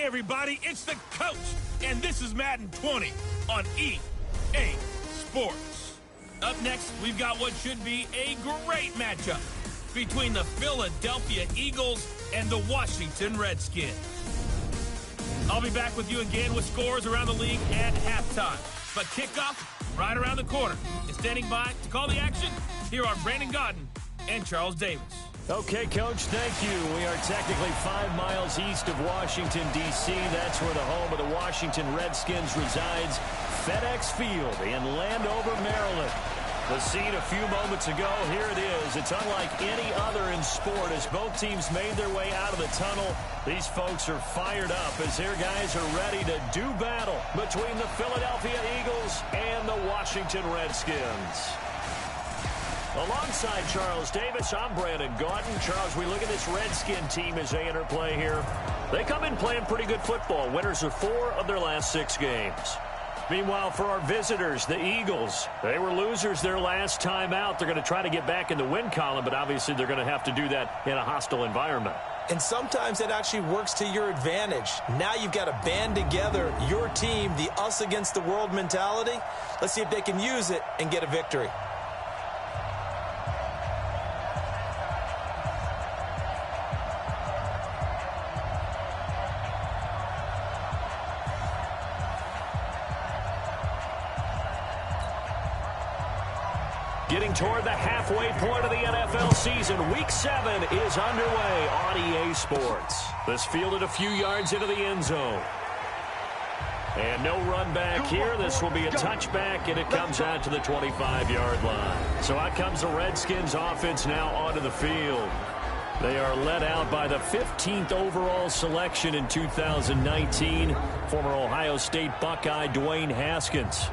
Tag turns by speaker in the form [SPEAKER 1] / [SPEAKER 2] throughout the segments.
[SPEAKER 1] everybody, it's the coach, and this is Madden 20 on EA Sports. Up next, we've got what should be a great matchup between the Philadelphia Eagles and the Washington Redskins. I'll be back with you again with scores around the league at halftime. But kickoff right around the corner. And standing by to call the action, here are Brandon Godden and Charles Davis.
[SPEAKER 2] Okay, Coach, thank you. We are technically 5 miles east of Washington, D.C. That's where the home of the Washington Redskins resides, FedEx Field in Landover, Maryland. The scene a few moments ago, here it is. It's unlike any other in sport as both teams made their way out of the tunnel. These folks are fired up as their guys are ready to do battle between the Philadelphia Eagles and the Washington Redskins. Alongside Charles Davis, I'm Brandon Godden. Charles, we look at this Redskin team as they enter play here. They come in playing pretty good football. Winners of 4 of their last 6 games. Meanwhile, for our visitors, the Eagles, they were losers their last time out. They're going to try to get back in the win column, but obviously they're going to have to do that in a hostile environment.
[SPEAKER 3] And sometimes it actually works to your advantage. Now you've got to band together your team, the us against the world mentality. Let's see if they can use it and get a victory.
[SPEAKER 2] Getting toward the halfway point of the NFL season, Week 7 is underway on EA Sports. This fielded a few yards into the end zone. And no run back here. This will be a touchback, and it comes out to the 25-yard line. So out comes the Redskins offense now onto the field. They are led out by the 15th overall selection in 2019, former Ohio State Buckeye Dwayne Haskins.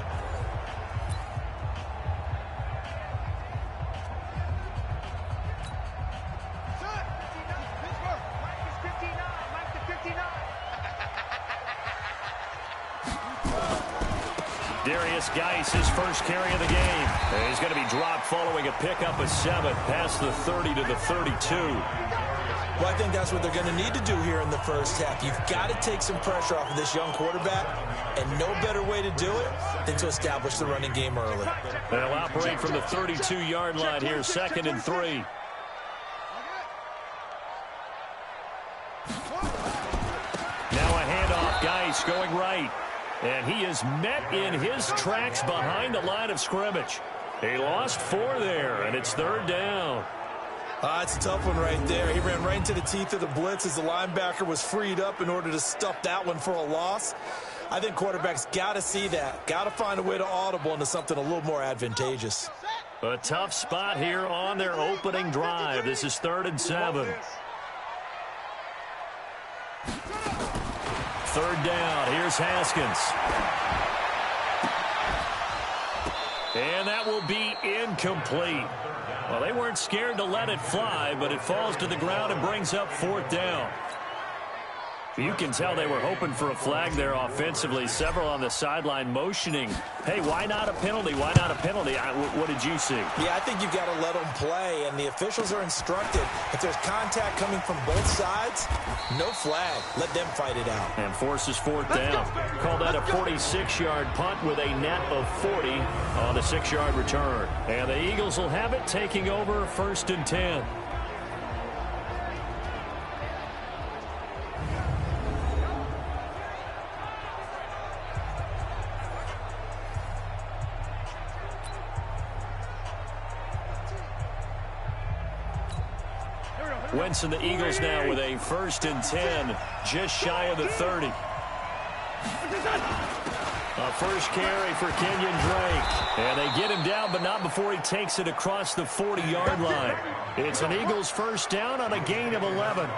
[SPEAKER 2] Geis, his first carry of the game. And he's going to be dropped following a pickup of 7 past the 30 to the 32.
[SPEAKER 3] Well, I think that's what they're going to need to do here in the first half. You've got to take some pressure off of this young quarterback, and no better way to do it than to establish the running game early.
[SPEAKER 2] They'll operate from the 32-yard line here, 2nd and 3. Now a handoff, Geis going right. And he is met in his tracks behind the line of scrimmage. He lost 4 there, and it's 3rd down.
[SPEAKER 3] It's a tough one right there. He ran right into the teeth of the blitz as the linebacker was freed up in order to stuff that one for a loss. I think quarterbacks got to see that. Got to find a way to audible into something a little more advantageous.
[SPEAKER 2] A tough spot here on their opening drive. This is 3rd and 7. 3rd down. Here's Haskins. And that will be incomplete. Well, they weren't scared to let it fly, but it falls to the ground and brings up 4th down. You can tell they were hoping for a flag there offensively. Several on the sideline motioning, hey, why not a penalty? Why not a penalty? What did you see?
[SPEAKER 3] Yeah, I think you've got to let them play, and the officials are instructed. If there's contact coming from both sides, no flag. Let them fight it out.
[SPEAKER 2] And forces 4th down. Call that a 46-yard punt with a net of 40 on a 6-yard return. And the Eagles will have it, taking over 1st and 10. Wentz and the Eagles now with a 1st and 10, just shy of the 30. A first carry for Kenyon Drake. And they get him down, but not before he takes it across the 40-yard line. It's an Eagles 1st down on a gain of 11.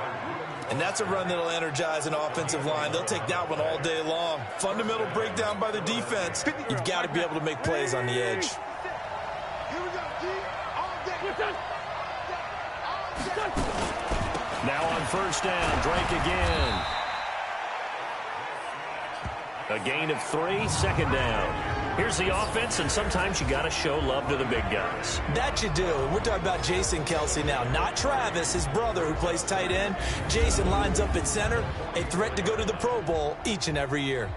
[SPEAKER 3] And that's a run that'll energize an offensive line. They'll take that one all day long. Fundamental breakdown by the defense. You've got to be able to make plays on the edge.
[SPEAKER 2] Now on 1st down, Drake again. A gain of 3, 2nd down. Here's the offense, and sometimes you got to show love to the big guys.
[SPEAKER 3] That you do. We're talking about Jason Kelce now, not Travis, his brother, who plays tight end. Jason lines up at center, a threat to go to the Pro Bowl each and every year.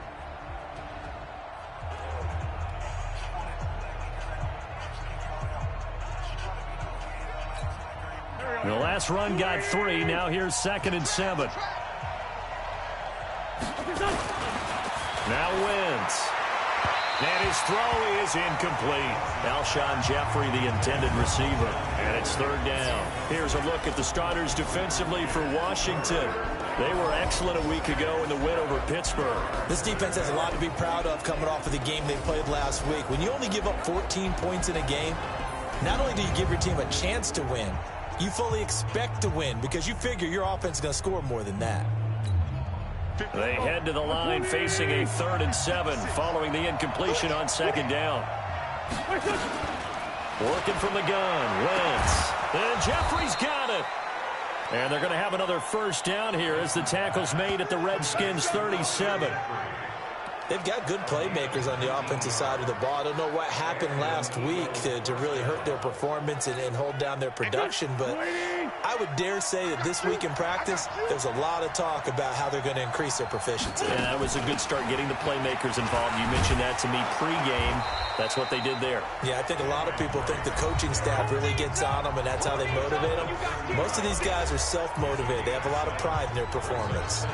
[SPEAKER 2] The last run got 3. Now here's 2nd and 7. Now Wentz. And his throw is incomplete. Alshon Jeffrey, the intended receiver. And it's 3rd down. Here's a look at the starters defensively for Washington. They were excellent a week ago in the win over Pittsburgh.
[SPEAKER 3] This defense has a lot to be proud of coming off of the game they played last week. When you only give up 14 points in a game, not only do you give your team a chance to win, you fully expect to win because you figure your offense is going to score more than that.
[SPEAKER 2] They head to the line facing a 3rd and 7 following the incompletion on 2nd down. Working from the gun, Wentz. And Jeffrey's got it. And they're going to have another 1st down here as the tackle's made at the Redskins' 37.
[SPEAKER 3] They've got good playmakers on the offensive side of the ball. I don't know what happened last week to really hurt their performance and hold down their production, but I would dare say that this week in practice, there's a lot of talk about how they're going to increase their proficiency.
[SPEAKER 2] Yeah, that was a good start getting the playmakers involved. You mentioned that to me pregame. That's what they did there.
[SPEAKER 3] Yeah, I think a lot of people think the coaching staff really gets on them, and that's how they motivate them. Most of these guys are self-motivated. They have a lot of pride in their performance.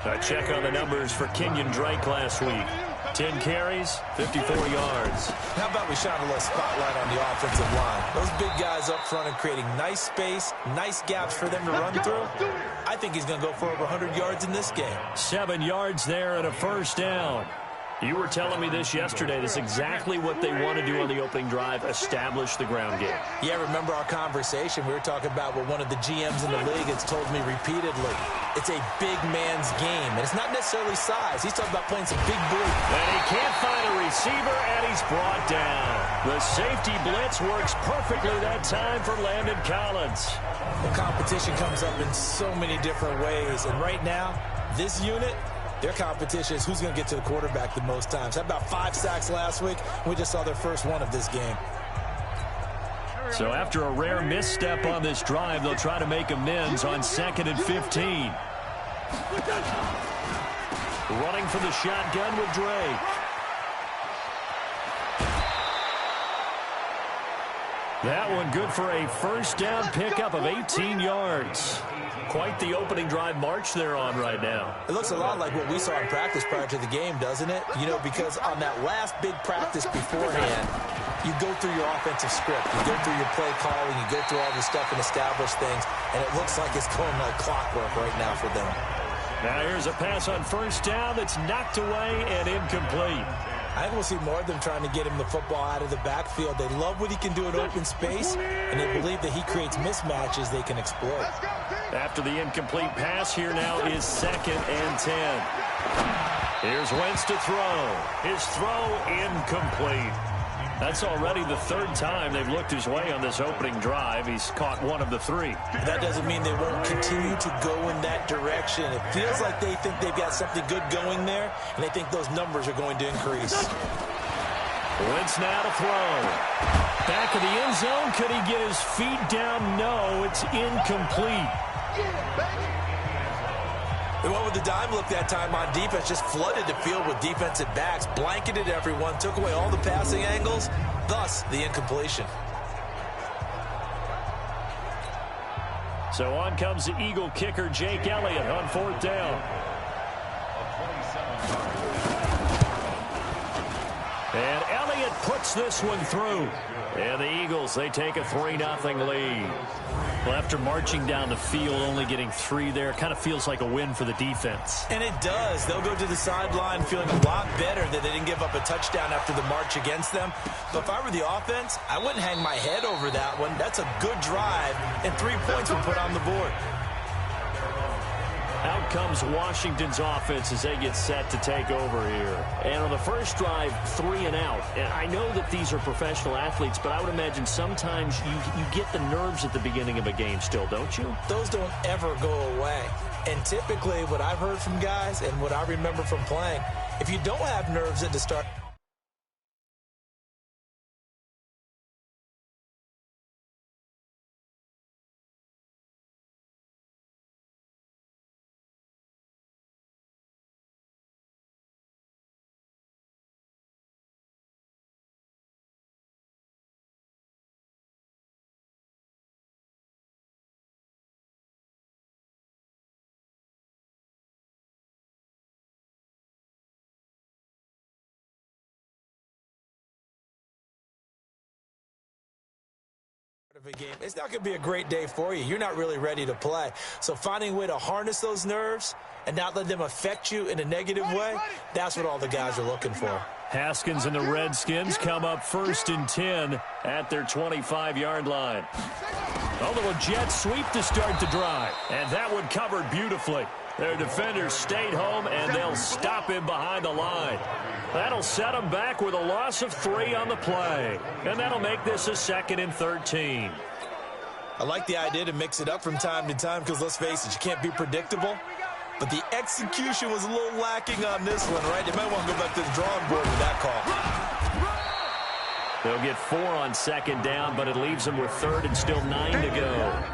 [SPEAKER 2] A check on the numbers for Kenyon Drake last week. 10 carries, 54 yards.
[SPEAKER 3] How about we shine a little spotlight on the offensive line? Those big guys up front are creating nice space, nice gaps for them to run through. I think he's going to go for over 100 yards in this game.
[SPEAKER 2] 7 yards there and a 1st down. You were telling me this yesterday. That's exactly what they want to do on the opening drive, establish the ground game.
[SPEAKER 3] Yeah, remember our conversation? We were talking about what one of the GMs in the league has told me repeatedly. It's a big man's game, and it's not necessarily size. He's talking about playing some big blue.
[SPEAKER 2] And he can't find a receiver, and he's brought down. The safety blitz works perfectly that time for Landon Collins.
[SPEAKER 3] The competition comes up in so many different ways, and right now, this unit, their competition is who's going to get to the quarterback the most times. How about 5 sacks last week? We just saw their first one of this game.
[SPEAKER 2] So after a rare misstep on this drive, they'll try to make amends on 2nd and 15. Running from the shotgun with Drake. That one good for a 1st down pickup of 18 yards. Quite the opening drive march they're on right now.
[SPEAKER 3] It looks a lot like what we saw in practice prior to the game, doesn't it? You know, because on that last big practice beforehand, you go through your offensive script, you go through your play calling, you go through all the stuff and establish things, and it looks like it's going like clockwork right now for them.
[SPEAKER 2] Now here's a pass on 1st down that's knocked away and incomplete.
[SPEAKER 3] I think we'll see more of them trying to get him the football out of the backfield. They love what he can do in open space, and they believe that he creates mismatches they can exploit.
[SPEAKER 2] After the incomplete pass, here now is 2nd and 10. Here's Wentz to throw. His throw incomplete. That's already the 3rd time they've looked his way on this opening drive. He's caught 1 of the 3.
[SPEAKER 3] That doesn't mean they won't continue to go in that direction. It feels like they think they've got something good going there, and they think those numbers are going to increase.
[SPEAKER 2] Wentz now to throw. Back of the end zone. Could he get his feet down? No, it's incomplete.
[SPEAKER 3] They went with the dime look that time on defense, just flooded the field with defensive backs, blanketed everyone, took away all the passing angles, thus the incompletion.
[SPEAKER 2] So on comes the Eagle kicker, Jake Elliott, on 4th down. And Elliott puts this one through. And the Eagles, they take a 3-0 lead. Well, after marching down the field, only getting 3 there, kind of feels like a win for the defense.
[SPEAKER 3] And it does. They'll go to the sideline feeling a lot better that they didn't give up a touchdown after the march against them. But if I were the offense, I wouldn't hang my head over that one. That's a good drive, and 3 points were put on the board.
[SPEAKER 2] Out comes Washington's offense as they get set to take over here. And on the first drive, 3 and out. And I know that these are professional athletes, but I would imagine sometimes you get the nerves at the beginning of a game still, don't you?
[SPEAKER 3] Those don't ever go away. And typically what I've heard from guys and what I remember from playing, if you don't have nerves at the start, of a game, it's not going to be a great day for you. You're not really ready to play. So finding a way to harness those nerves and not let them affect you in a negative way, that's what all the guys are looking for.
[SPEAKER 2] Haskins and the Redskins come up 1st and 10 at their 25-yard line. A little jet sweep to start the drive, and that one covered beautifully. Their defenders stayed home, and they'll stop him behind the line. That'll set them back with a loss of 3 on the play, and that'll make this a 2nd and 13.
[SPEAKER 3] I like the idea to mix it up from time to time because, let's face it, you can't be predictable. But the execution was a little lacking on this one, right? They might want to go back to the drawing board with that call.
[SPEAKER 2] They'll get 4 on 2nd down, but it leaves them with 3rd and still 9 to go.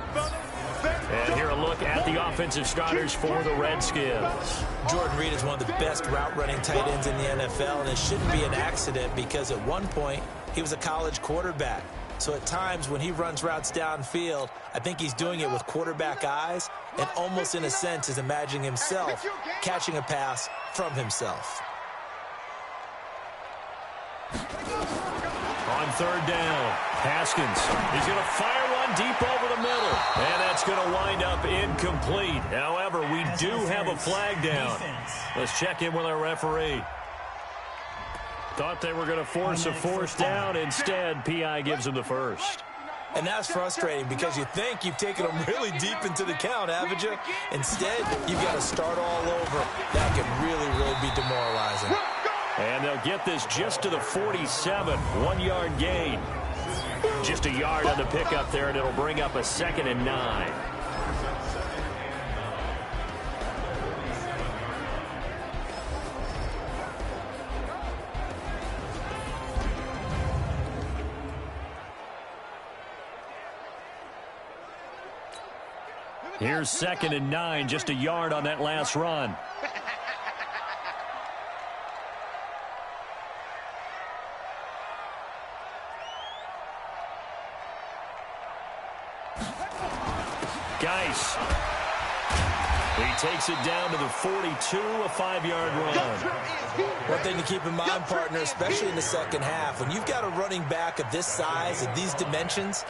[SPEAKER 2] And here a look at the offensive starters for the Redskins.
[SPEAKER 3] Jordan Reed is one of the best route-running tight ends in the NFL, and it shouldn't be an accident because at one point he was a college quarterback. So at times when he runs routes downfield, I think he's doing it with quarterback eyes and almost in a sense is imagining himself catching a pass from himself.
[SPEAKER 2] On 3rd down, Haskins is going to fire one deep over the middle, and that's going to wind up incomplete. However, we do have a flag down. Let's check in with our referee. Thought they were going to force a 4th down. Instead, PI gives them the 1st.
[SPEAKER 3] And that's frustrating because you think you've taken them really deep into the count, haven't you? Instead, you've got to start all over. That can really, really be demoralizing.
[SPEAKER 2] And they'll get this just to the 47, 1-yard gain. Just a yard on the pickup there, and it'll bring up a 2nd and 9. Here's 2nd and 9, just a yard on that last run. Geis. He takes it down to the 42, a 5-yard run.
[SPEAKER 3] One thing to keep in mind, partner, especially in the second half, when you've got a running back of this size and these dimensions,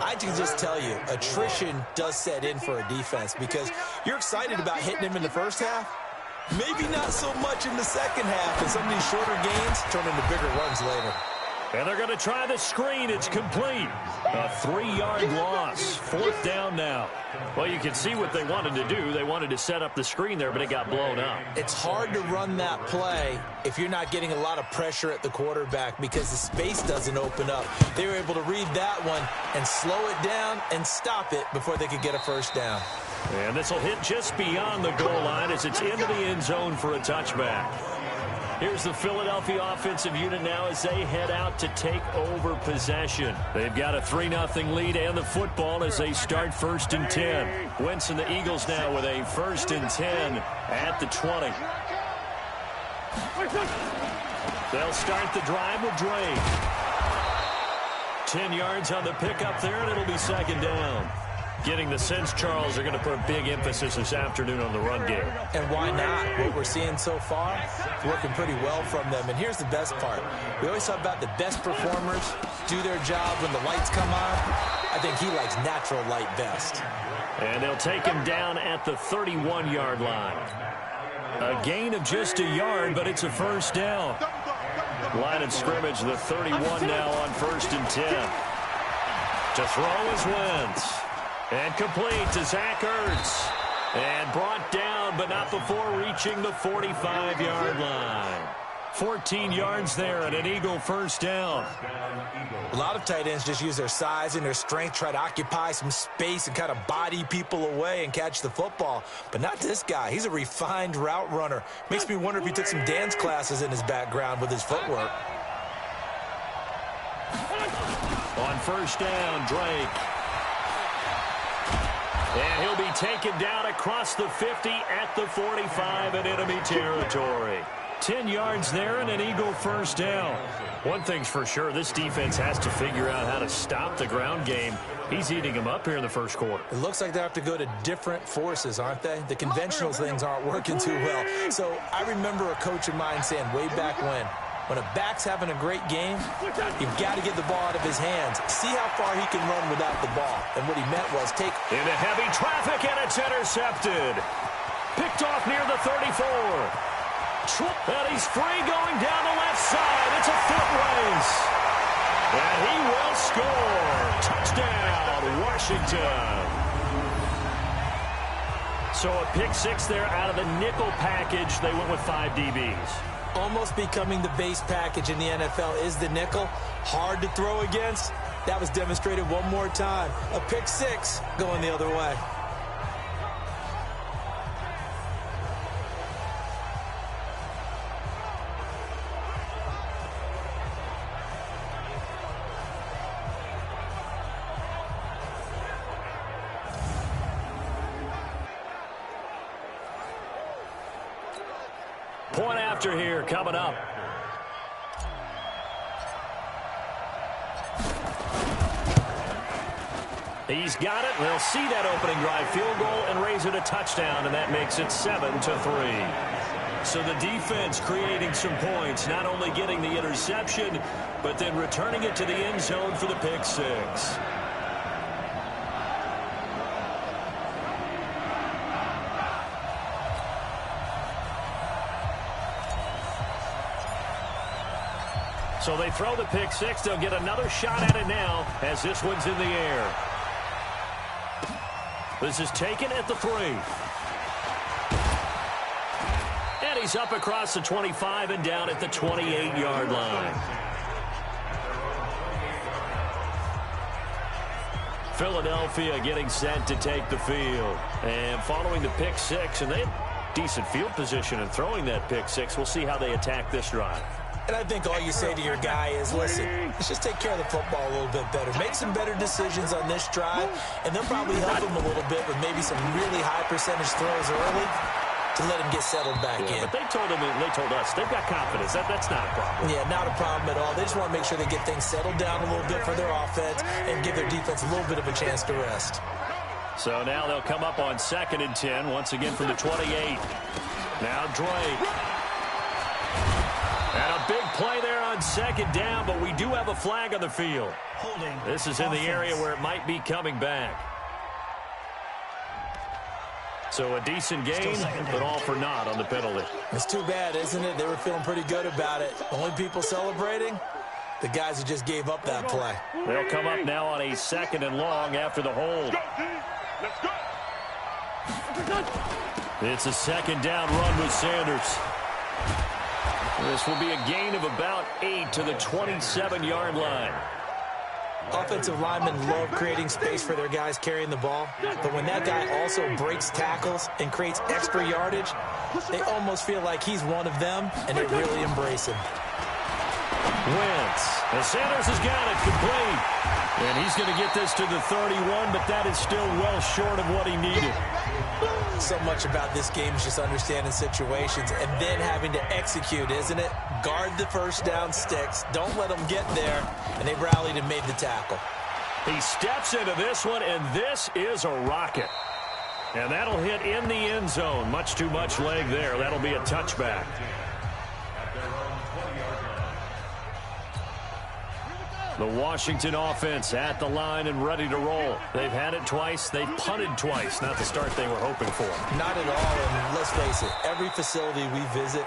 [SPEAKER 3] I can just tell you, attrition does set in for a defense because you're excited about hitting him in the first half, maybe not so much in the second half, and some of these shorter gains turn into bigger runs later.
[SPEAKER 2] And they're going to try the screen. It's complete. A 3-yard loss. 4th down now. Well, you can see what they wanted to do. They wanted to set up the screen there, but it got blown up.
[SPEAKER 3] It's hard to run that play if you're not getting a lot of pressure at the quarterback because the space doesn't open up. They were able to read that one and slow it down and stop it before they could get a 1st down.
[SPEAKER 2] And this will hit just beyond the goal line as it's into the end zone for a touchback. Here's the Philadelphia offensive unit now as they head out to take over possession. They've got a 3-0 lead and the football as they start 1st and 10. Wentz and the Eagles now with a 1st and 10 at the 20. They'll start the drive with Drake. 10 yards on the pickup there, and it'll be 2nd down. Getting the sense, Charles, are going to put a big emphasis this afternoon on the run game.
[SPEAKER 3] And why not? What we're seeing so far, it's working pretty well from them. And here's the best part. We always talk about the best performers do their job when the lights come on. I think he likes natural light best.
[SPEAKER 2] And they'll take him down at the 31-yard line. A gain of just a yard, but it's a 1st down. Line of scrimmage, the 31 now on 1st and 10. To throw is Wentz. And complete to Zach Ertz. And brought down, but not before reaching the 45-yard line. 14 yards there and an Eagle 1st down.
[SPEAKER 3] A lot of tight ends just use their size and their strength, try to occupy some space and kind of body people away and catch the football. But not this guy. He's a refined route runner. Makes me wonder if he took some dance classes in his background with his footwork.
[SPEAKER 2] On 1st down, Drake. And he'll be taken down across the 50 at the 45 in enemy territory. 10 yards there and an Eagle 1st down. One thing's for sure, this defense has to figure out how to stop the ground game. He's eating them up here in the 1st quarter.
[SPEAKER 3] It looks like they have to go to different forces, aren't they? The conventional things aren't working too well. So I remember a coach of mine saying way back when, When a back's having a great game, you've got to get the ball out of his hands. See how far he can run without the ball. And what he meant was take...
[SPEAKER 2] Into heavy traffic, and it's intercepted. Picked off near the 34. And he's free going down the left side. It's a foot race. And he will score. Touchdown, Washington. So a pick six there out of the nickel package. They went with 5 DBs.
[SPEAKER 3] Almost becoming the base package in the NFL is the nickel. Hard to throw against. That was demonstrated one more time. A pick six going the other way.
[SPEAKER 2] Point after here coming up. He's got it. They'll see that opening drive field goal and raise it a touchdown, and that makes it 7-3. So the defense creating some points, not only getting the interception, but then returning it to the end zone for the pick six. So they throw the pick six. They'll get another shot at it now as this one's in the air. This is taken at the 3. And he's up across the 25 and down at the 28-yard line. Philadelphia getting set to take the field. And following the pick six, and they had decent field position in throwing that pick six. We'll see how they attack this drive.
[SPEAKER 3] And I think all you say to your guy is, listen, let's just take care of the football a little bit better. Make some better decisions on this drive, and they'll probably help him a little bit with maybe some really high percentage throws early to let him get settled back in.
[SPEAKER 2] But they told us they've got confidence. That's not a problem.
[SPEAKER 3] Yeah, not a problem at all. They just want to make sure they get things settled down a little bit for their offense and give their defense a little bit of a chance to rest.
[SPEAKER 2] So now they'll come up on 2nd and 10, once again from the 28. Now Drake. And a big play there on 2nd down, but we do have a flag on the field. This is in the area where it might be coming back. So a decent game, but all for naught on the penalty.
[SPEAKER 3] It's too bad, isn't it? They were feeling pretty good about it. Only people celebrating, the guys who just gave up that play.
[SPEAKER 2] They'll come up now on a 2nd and long after the hold. It's a 2nd down run with Sanders. This will be a gain of about 8 to the 27-yard line.
[SPEAKER 3] Offensive linemen love creating space for their guys carrying the ball, but when that guy also breaks tackles and creates extra yardage, they almost feel like he's one of them, and they really embrace him.
[SPEAKER 2] Wentz. And Sanders has got it complete. And he's going to get this to the 31, but that is still well short of what he needed.
[SPEAKER 3] So much about this game is just understanding situations and then having to execute, isn't it? Guard the first down sticks. Don't let them get there. And they rallied and made the tackle.
[SPEAKER 2] He steps into this one, and this is a rocket. And that'll hit in the end zone. Much too much leg there. That'll be a touchback. The Washington offense at the line and ready to roll. They've had it twice. They've punted twice. Not the start they were hoping for.
[SPEAKER 3] Not at all. And let's face it, every facility we visit,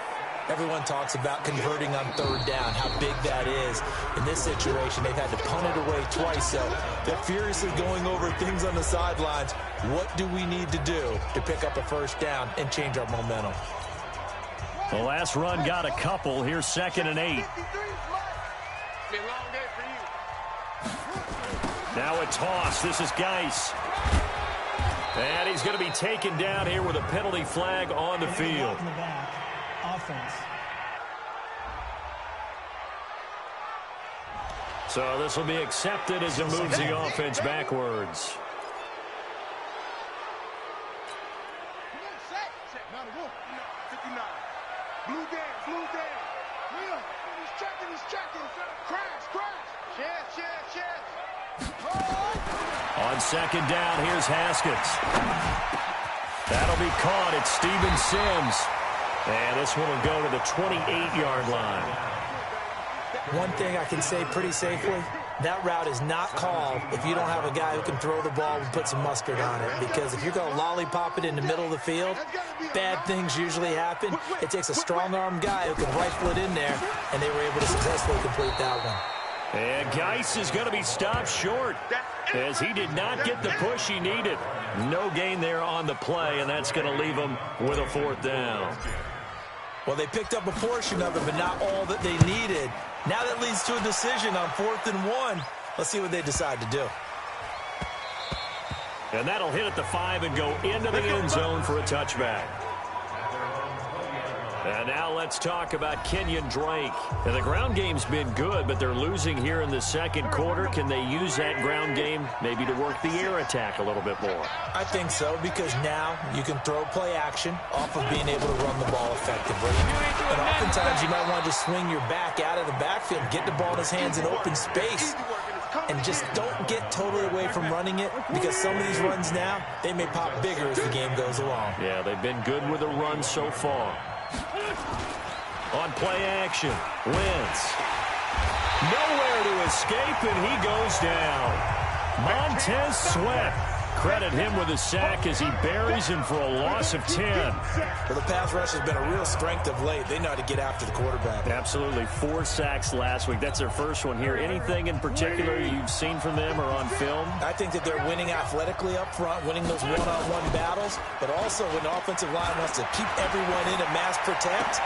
[SPEAKER 3] everyone talks about converting on 3rd down, how big that is. In this situation, they've had to punt it away twice. So they're furiously going over things on the sidelines. What do we need to do to pick up a 1st down and change our momentum?
[SPEAKER 2] The last run got a couple. Here's 2nd and 8. Now a toss. This is Geis. And he's going to be taken down here with a penalty flag on the field. So this will be accepted as it moves the offense backwards. On 2nd down, here's Haskins. That'll be caught. It's Steven Sims. And this one will go to the 28-yard line.
[SPEAKER 3] One thing I can say pretty safely, that route is not called if you don't have a guy who can throw the ball and put some mustard on it. Because if you're going to lollipop it in the middle of the field, bad things usually happen. It takes a strong-arm guy who can rifle it in there, and they were able to successfully complete that one.
[SPEAKER 2] And Geis is going to be stopped short as he did not get the push he needed. No gain there on the play, and that's going to leave him with a 4th down.
[SPEAKER 3] Well, they picked up a portion of it, but not all that they needed. Now that leads to a decision on 4th and 1. Let's see what they decide to do.
[SPEAKER 2] And that'll hit at the 5 and go into the end zone for a touchback. And now let's talk about Kenyon Drake. And the ground game's been good, but they're losing here in the second quarter. Can they use that ground game maybe to work the air attack a little bit more?
[SPEAKER 3] I think so, because now you can throw play action off of being able to run the ball effectively. And oftentimes you might want to just swing your back out of the backfield, get the ball in his hands in open space, and just don't get totally away from running it, because some of these runs now, they may pop bigger as the game goes along.
[SPEAKER 2] Yeah, they've been good with the run so far. On play action, Wentz. Nowhere to escape, and he goes down. Montez Sweat. Credit him with a sack as he buries him for a loss of 10.
[SPEAKER 3] Well, the pass rush has been a real strength of late. They know how to get after the quarterback.
[SPEAKER 2] Absolutely. 4 sacks last week. That's their first one here. Anything in particular you've seen from them or on film?
[SPEAKER 3] I think that they're winning athletically up front, winning those one-on-one battles, but also when the offensive line wants to keep everyone in and mass protect.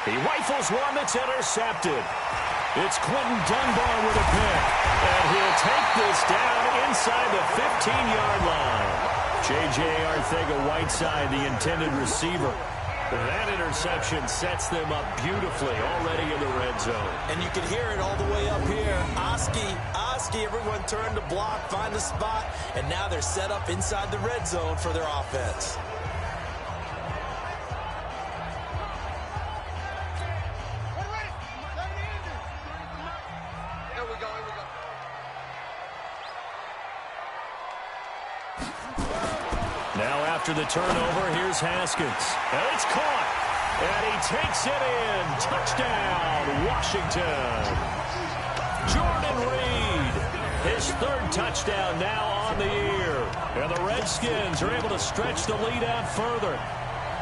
[SPEAKER 2] He rifles one that's intercepted. It's Quentin Dunbar with a pick, and he'll take this down inside the 15-yard line. J.J. Arcega-Whiteside, the intended receiver. That interception sets them up beautifully already in the red zone.
[SPEAKER 3] And you can hear it all the way up here. Oski, everyone turn to block, find a spot, and now they're set up inside the red zone for their offense.
[SPEAKER 2] After the turnover, here's Haskins. And it's caught. And he takes it in. Touchdown, Washington. Jordan Reed, his 3rd touchdown now on the year. And the Redskins are able to stretch the lead out further.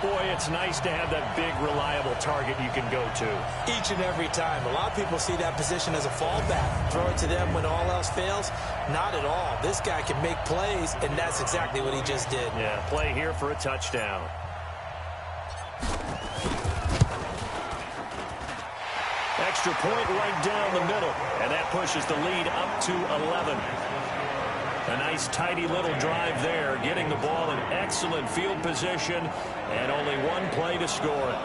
[SPEAKER 2] Boy, it's nice to have that big, reliable target you can go to.
[SPEAKER 3] Each and every time. A lot of people see that position as a fallback. Throw it to them when all else fails. Not at all. This guy can make plays, and that's exactly what he just did.
[SPEAKER 2] Yeah, play here for a touchdown. Extra point right down the middle, and that pushes the lead up to 11. A nice, tidy little drive there, getting the ball in excellent field position, and only one play to score it.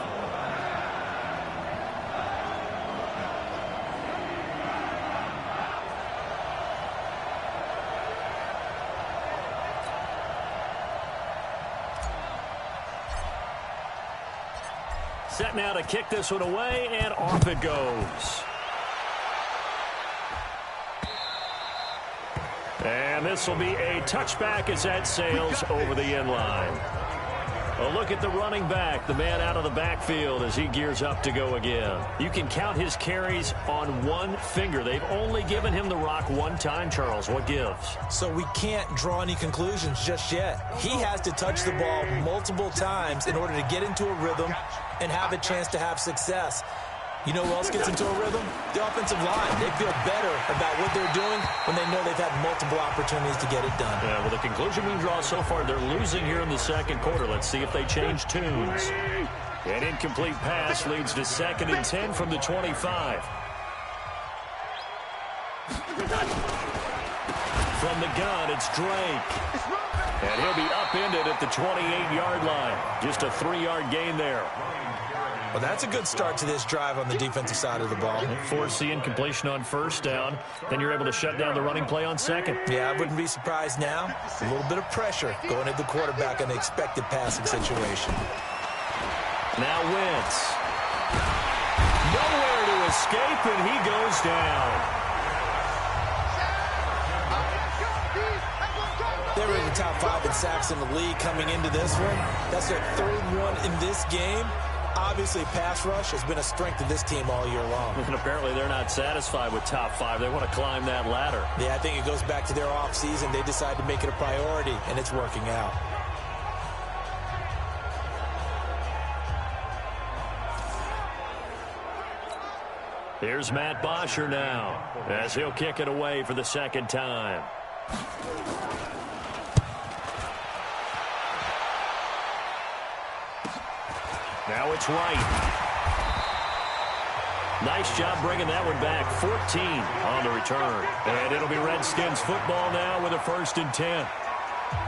[SPEAKER 2] Set now to kick this one away, and off it goes. And this will be a touchback as that sails over the end line. A look at the running back, the man out of the backfield as he gears up to go again. You can count his carries on one finger. They've only given him the rock one time, Charles. What gives?
[SPEAKER 3] So we can't draw any conclusions just yet. He has to touch the ball multiple times in order to get into a rhythm and have a chance to have success. You know who else gets into a rhythm? The offensive line. They feel better about what they're doing when they know they've had multiple opportunities to get it done.
[SPEAKER 2] Yeah, well, the conclusion we draw so far, they're losing here in the second quarter. Let's see if they change tunes. An incomplete pass leads to 2nd and 10 from the 25. From the gun, it's Drake. And he'll be upended at the 28-yard line. Just a 3-yard gain there.
[SPEAKER 3] Well, that's a good start to this drive on the defensive side of the ball.
[SPEAKER 2] Force the incompletion on 1st down. Then you're able to shut down the running play on 2nd.
[SPEAKER 3] Yeah, I wouldn't be surprised now. A little bit of pressure going at the quarterback on the expected passing situation.
[SPEAKER 2] Now Wentz. Nowhere to escape, and he goes down.
[SPEAKER 3] They were in the top 5 in sacks in the league coming into this one. That's their 3rd one in this game. Obviously, pass rush has been a strength of this team all year long.
[SPEAKER 2] And apparently they're not satisfied with top 5. They want to climb that ladder.
[SPEAKER 3] Yeah, I think it goes back to their offseason. They decided to make it a priority, and it's working out.
[SPEAKER 2] Here's Matt Bosher now, as he'll kick it away for the second time. Now it's Wright. Nice job bringing that one back. 14 on the return. And it'll be Redskins football now with a 1st and 10.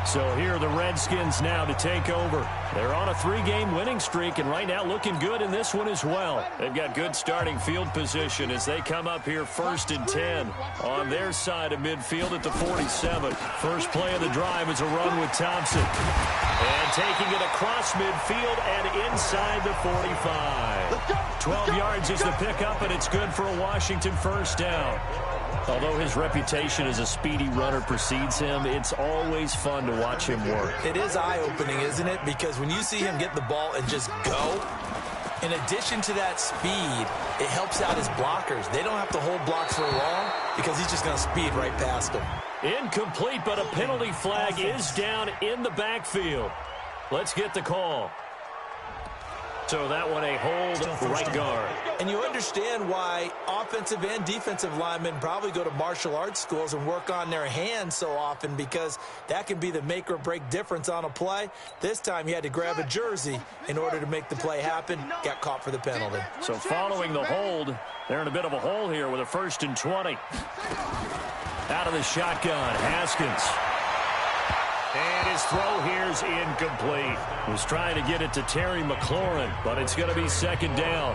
[SPEAKER 2] So here are the Redskins now to take over. They're on a 3-game winning streak, and right now looking good in this one as well. They've got good starting field position as they come up here 1st and 10 on their side of midfield at the 47. First play of the drive is a run with Thompson. And taking it across midfield and inside the 45. 12 yards is the pickup, and it's good for a Washington first down. Although his reputation as a speedy runner precedes him, it's always fun to watch him work.
[SPEAKER 3] It is eye-opening, isn't it? Because when you see him get the ball and just go, in addition to that speed, it helps out his blockers. They don't have to hold blocks for long because he's just going to speed right past them.
[SPEAKER 2] Incomplete, but a penalty flag is down in the backfield. Let's get the call. So that one a hold right guard.
[SPEAKER 3] And you understand why offensive and defensive linemen probably go to martial arts schools and work on their hands so often, because that can be the make or break difference on a play. This time he had to grab a jersey in order to make the play happen. Got caught for the penalty.
[SPEAKER 2] So following the hold, they're in a bit of a hole here with a 1st and 20. Out of the shotgun, Haskins. And his throw here's incomplete. He was trying to get it to Terry McLaurin, but it's going to be 2nd down.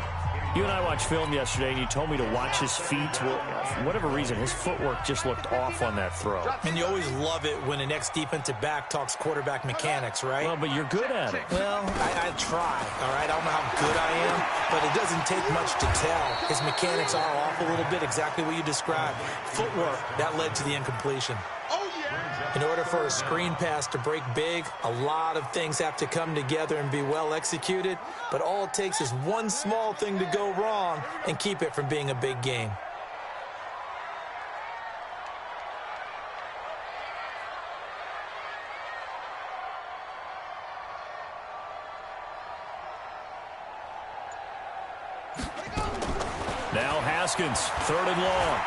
[SPEAKER 2] You and I watched film yesterday, and you told me to watch his feet. Well, for whatever reason, his footwork just looked off on that throw.
[SPEAKER 3] And you always love it when an ex-defensive back talks quarterback mechanics, right?
[SPEAKER 2] Well, but you're good at it.
[SPEAKER 3] Well, I try, all right? I don't know how good I am, but it doesn't take much to tell. His mechanics are off a little bit, exactly what you described. Footwork, that led to the incompletion. In order for a screen pass to break big, a lot of things have to come together and be well executed, but all it takes is one small thing to go wrong and keep it from being a big game.
[SPEAKER 2] Now Haskins, 3rd and long.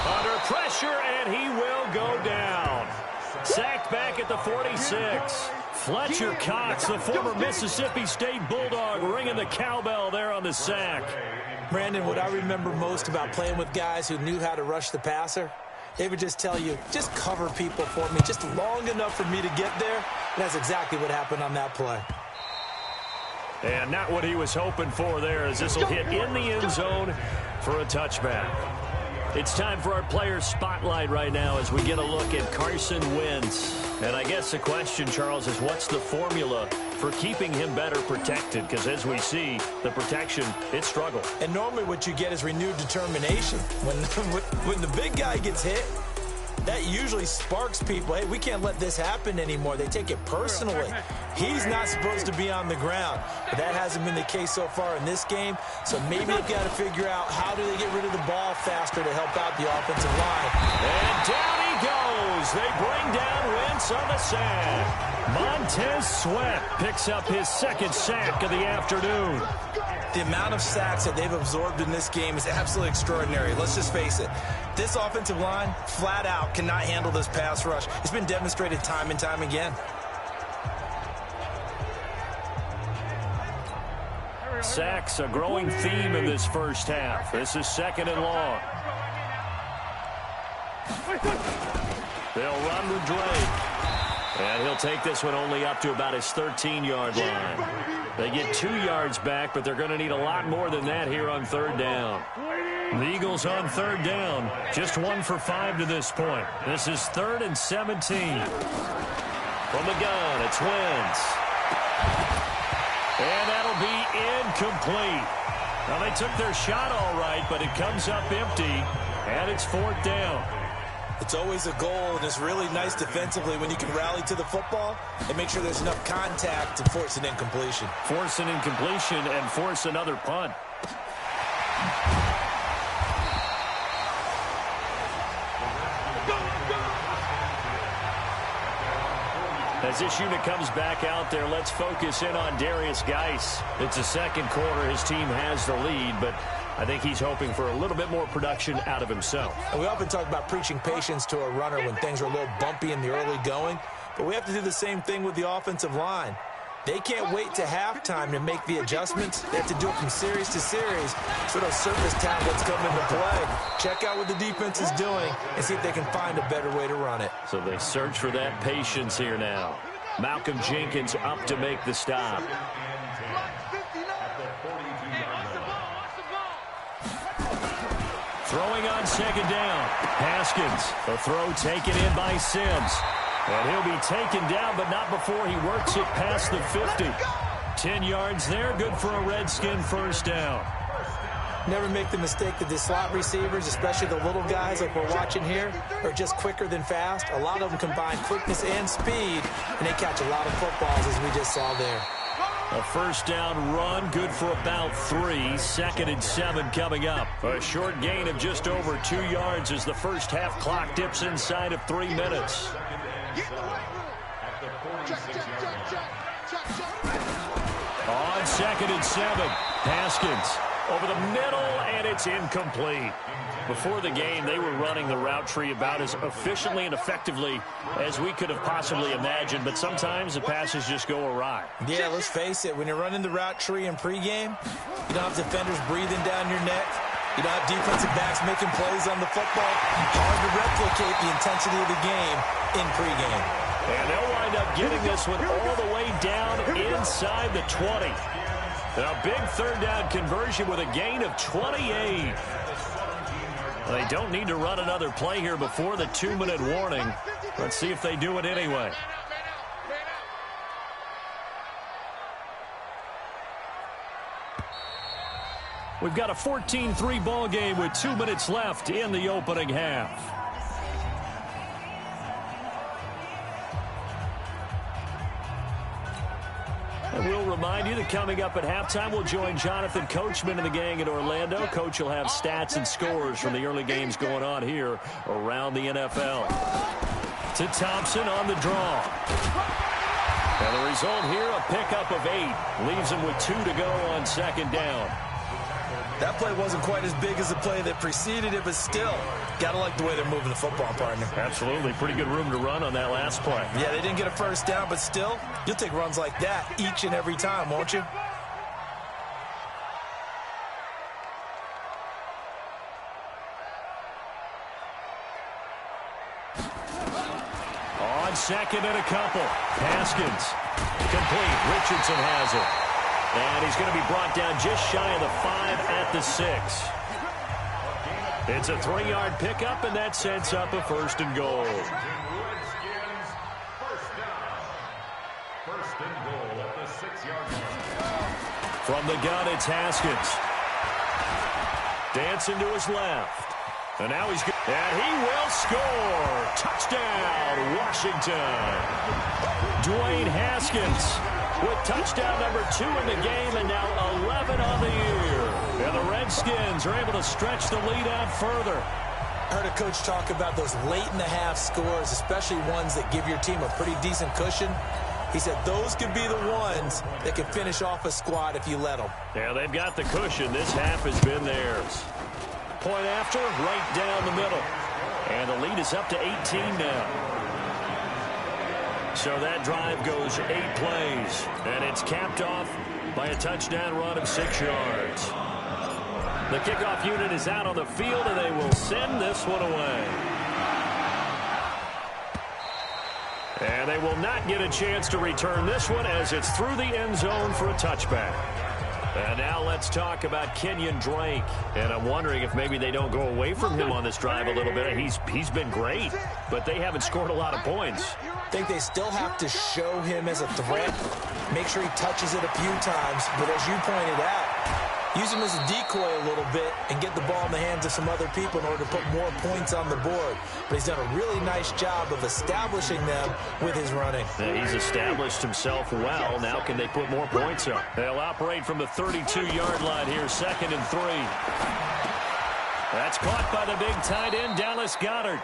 [SPEAKER 2] Under pressure, and he will go down. Sacked back at the 46. Fletcher Cox, the former Mississippi State Bulldog, ringing the cowbell there on the sack.
[SPEAKER 3] Brandon, what I remember most about playing with guys who knew how to rush the passer, they would just tell you, just cover people for me, just long enough for me to get there. And that's exactly what happened on that play.
[SPEAKER 2] And not what he was hoping for there, as this will hit in the end zone for a touchback. It's time for our player spotlight right now as we get a look at Carson Wentz. And I guess the question, Charles, is what's the formula for keeping him better protected? Because as we see, the protection, it struggled.
[SPEAKER 3] And normally what you get is renewed determination. When the big guy gets hit, that usually sparks people. Hey, we can't let this happen anymore. They take it personally. He's not supposed to be on the ground. But that hasn't been the case so far in this game. So maybe they've got to figure out how do they get rid of the ball faster to help out the offensive line.
[SPEAKER 2] And down he goes. They bring down Wentz on the sack. Montez Sweat picks up his 2nd sack of the afternoon.
[SPEAKER 3] The amount of sacks that they've absorbed in this game is absolutely extraordinary. Let's just face it. This offensive line, flat out, cannot handle this pass rush. It's been demonstrated time and time again.
[SPEAKER 2] Sacks, a growing theme in this first half. This is 2nd and long. They'll run with Drake. And he'll take this one only up to about his 13-yard line. They get 2 yards back, but they're going to need a lot more than that here on 3rd down. The Eagles on 3rd down, just 1 for 5 to this point. This is 3rd and 17. From the gun, it's Wentz. And that'll be incomplete. Now, they took their shot all right, but it comes up empty, and it's 4th down.
[SPEAKER 3] It's always a goal, and it's really nice defensively when you can rally to the football and make sure there's enough contact to force an incompletion.
[SPEAKER 2] Force an incompletion and force another punt. As this unit comes back out there, let's focus in on Darius Geis. It's the second quarter. His team has the lead, but I think he's hoping for a little bit more production out of himself.
[SPEAKER 3] And we often talk about preaching patience to a runner when things are a little bumpy in the early going, but we have to do the same thing with the offensive line. They can't wait to halftime to make the adjustments. They have to do it from series to series so those surface tablets come into play. Check out what the defense is doing and see if they can find a better way to run it.
[SPEAKER 2] So they search for that patience here now. Malcolm Jenkins up to make the stop. Throwing on second down. Haskins. The throw taken in by Sims. And he'll be taken down, but not before he works it past the 50. 10 yards there, good for a Redskin first down.
[SPEAKER 3] Never make the mistake that the slot receivers, especially the little guys like we're watching here, are just quicker than fast. A lot of them combine quickness and speed, and they catch a lot of footballs, as we just saw there.
[SPEAKER 2] A first down run, good for about 3. 2nd and 7 coming up. A short gain of just over 2 yards as the first half clock dips inside of 3 minutes. On 2nd and 7, Haskins over the middle, and it's incomplete. Before the game, they were running the route tree about as efficiently and effectively as we could have possibly imagined, but sometimes the passes just go awry.
[SPEAKER 3] Yeah, let's face it, when you're running the route tree in pregame, you don't have defenders breathing down your neck. You don't have defensive backs making plays on the football. Hard to replicate the intensity of the game in pregame.
[SPEAKER 2] And they'll wind up getting this one all the way down inside the 20. And a big third down conversion with a gain of 28. They don't need to run another play here before the 2-minute warning. Let's see if they do it anyway. We've got a 14-3 ball game with 2 minutes left in the opening half. And we'll remind you that coming up at halftime, we'll join Jonathan Coachman and the gang in Orlando. Coach will have stats and scores from the early games going on here around the NFL. To Thompson on the draw. And the result here, a pickup of 8. Leaves him with 2 to go on second down.
[SPEAKER 3] That play wasn't quite as big as the play that preceded it, but still, got to like the way they're moving the football, partner.
[SPEAKER 2] Absolutely. Pretty good room to run on that last play.
[SPEAKER 3] Yeah, they didn't get a first down, but still, you'll take runs like that each and every time, won't you?
[SPEAKER 2] On second and a couple. Haskins. Complete. Richardson has it. And he's going to be brought down just shy of the 5 at the 6. It's a 3-yard pickup, and that sets up a 1st and goal.
[SPEAKER 4] First and goal at the 6-yard line.
[SPEAKER 2] From the gun, it's Haskins. Dancing to his left. And now he's good. And he will score. Touchdown, Washington. Dwayne Haskins with touchdown number 2 in the game, and now 11 on the year. And the Redskins are able to stretch the lead out further.
[SPEAKER 3] I heard a coach talk about those late-in-the-half scores, especially ones that give your team a pretty decent cushion. He said those could be the ones that could finish off a squad if you let them.
[SPEAKER 2] Yeah, they've got the cushion. This half has been theirs. Point after, right down the middle. And the lead is up to 18 now. So that drive goes 8 plays, and it's capped off by a touchdown run of 6 yards. The kickoff unit is out on the field, and they will send this one away. And they will not get a chance to return this one as it's through the end zone for a touchback. And now let's talk about Kenyon Drake. And I'm wondering if maybe they don't go away from him on this drive a little bit. He's been great, but they haven't scored a lot of points.
[SPEAKER 3] I think they still have to show him as a threat, make sure he touches it a few times. But as you pointed out, Use him as a decoy a little bit and get the ball in the hands of some other people in order to put more points on the board. But he's done a really nice job of establishing them with his running.
[SPEAKER 2] Yeah, he's established himself well. Now can they put more points up? They'll operate from the 32-yard line here, 2nd and 3. That's caught by the big tight end, Dallas Goedert.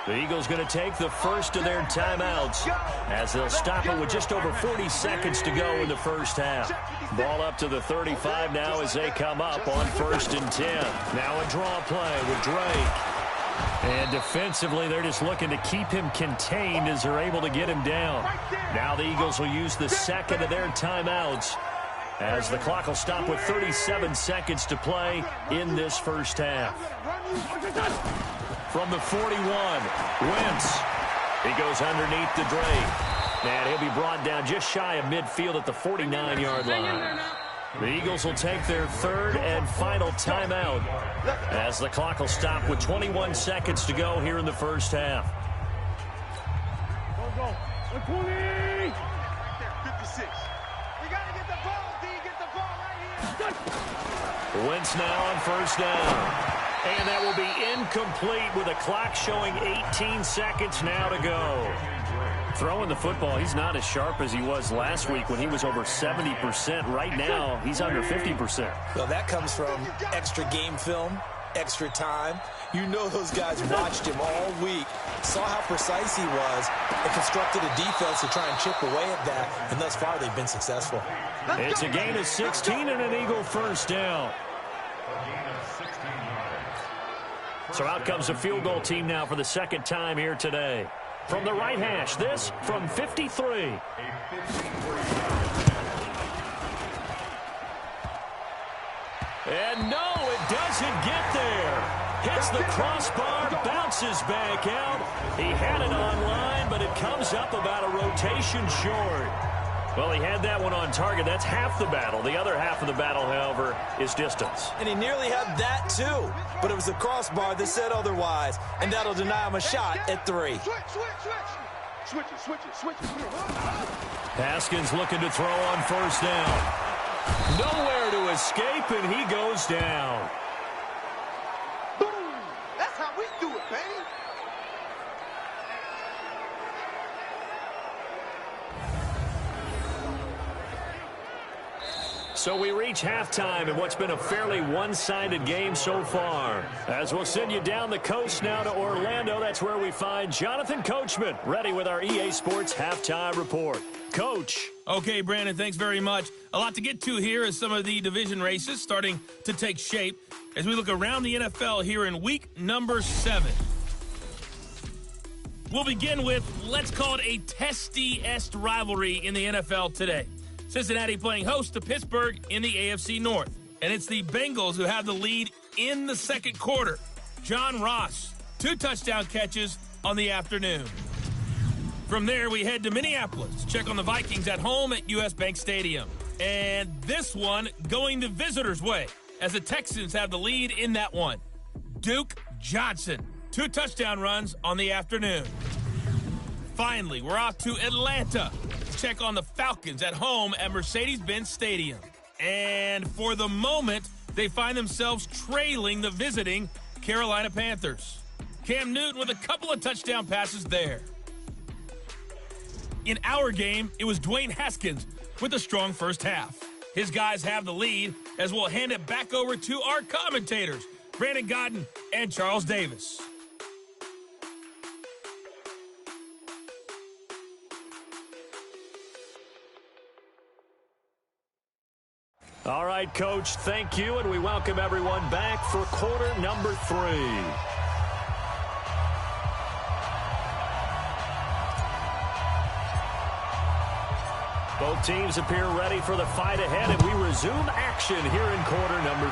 [SPEAKER 2] The Eagles going to take the first of their timeouts as they'll stop it with just over 40 seconds to go in the first half. Ball up to the 35 now as they come up on 1st and 10. Now a draw play with Drake. And defensively, they're just looking to keep him contained as they're able to get him down. Now the Eagles will use the second of their timeouts as the clock will stop with 37 seconds to play in this first half. From the 41, Wentz. He goes underneath the Drake. And he'll be brought down just shy of midfield at the 49-yard line. The Eagles will take their 3rd and final timeout as the clock will stop with 21 seconds to go here in the first half. Wentz now on 1st down. And that will be incomplete with a clock showing 18 seconds now to go. Throwing the football, he's not as sharp as he was last week when he was over 70%. Right now, he's under 50%.
[SPEAKER 3] Well, that comes from extra game film, extra time. You know those guys watched him all week, saw how precise he was, and constructed a defense to try and chip away at that. And thus far, they've been successful.
[SPEAKER 2] It's a gain of 16 and an Eagle first down. So out comes the field goal team now for the 2nd time here today. From the right hash, this from 53. And no, it doesn't get there. Hits the crossbar, bounces back out. He had it online, but it comes up about a rotation short. Well, he had that one on target. That's half the battle. The other half of the battle, however, is distance.
[SPEAKER 3] And he nearly had that, too. But it was the crossbar that said otherwise. And that'll deny him a shot at 3.
[SPEAKER 2] Haskins looking to throw on 1st down. Nowhere to escape, and he goes down.
[SPEAKER 5] Boom! That's how we do it, baby.
[SPEAKER 2] So we reach halftime in what's been a fairly one-sided game so far. As we'll send you down the coast now to Orlando, that's where we find Jonathan Coachman, ready with our EA Sports Halftime Report. Coach.
[SPEAKER 1] Okay, Brandon, thanks very much. A lot to get to here as some of the division races starting to take shape as we look around the NFL here in week number 7. We'll begin with, let's call it a testy-est rivalry in the NFL today. Cincinnati playing host to Pittsburgh in the AFC North. And it's the Bengals who have the lead in the 2nd quarter. John Ross, 2 touchdown catches on the afternoon. From there, we head to Minneapolis to check on the Vikings at home at US Bank Stadium. And this one going the visitors' way as the Texans have the lead in that one. Duke Johnson, 2 touchdown runs on the afternoon. Finally, we're off to Atlanta. Check on the Falcons at home at Mercedes-Benz Stadium. And for the moment, they find themselves trailing the visiting Carolina Panthers. Cam Newton with a couple of touchdown passes there. In our game, it was Dwayne Haskins with a strong first half. His guys have the lead as we'll hand it back over to our commentators, Brandon Godden and Charles Davis.
[SPEAKER 2] All right, Coach, thank you, and we welcome everyone back for quarter number 3. Both teams appear ready for the fight ahead, and we resume action here in quarter number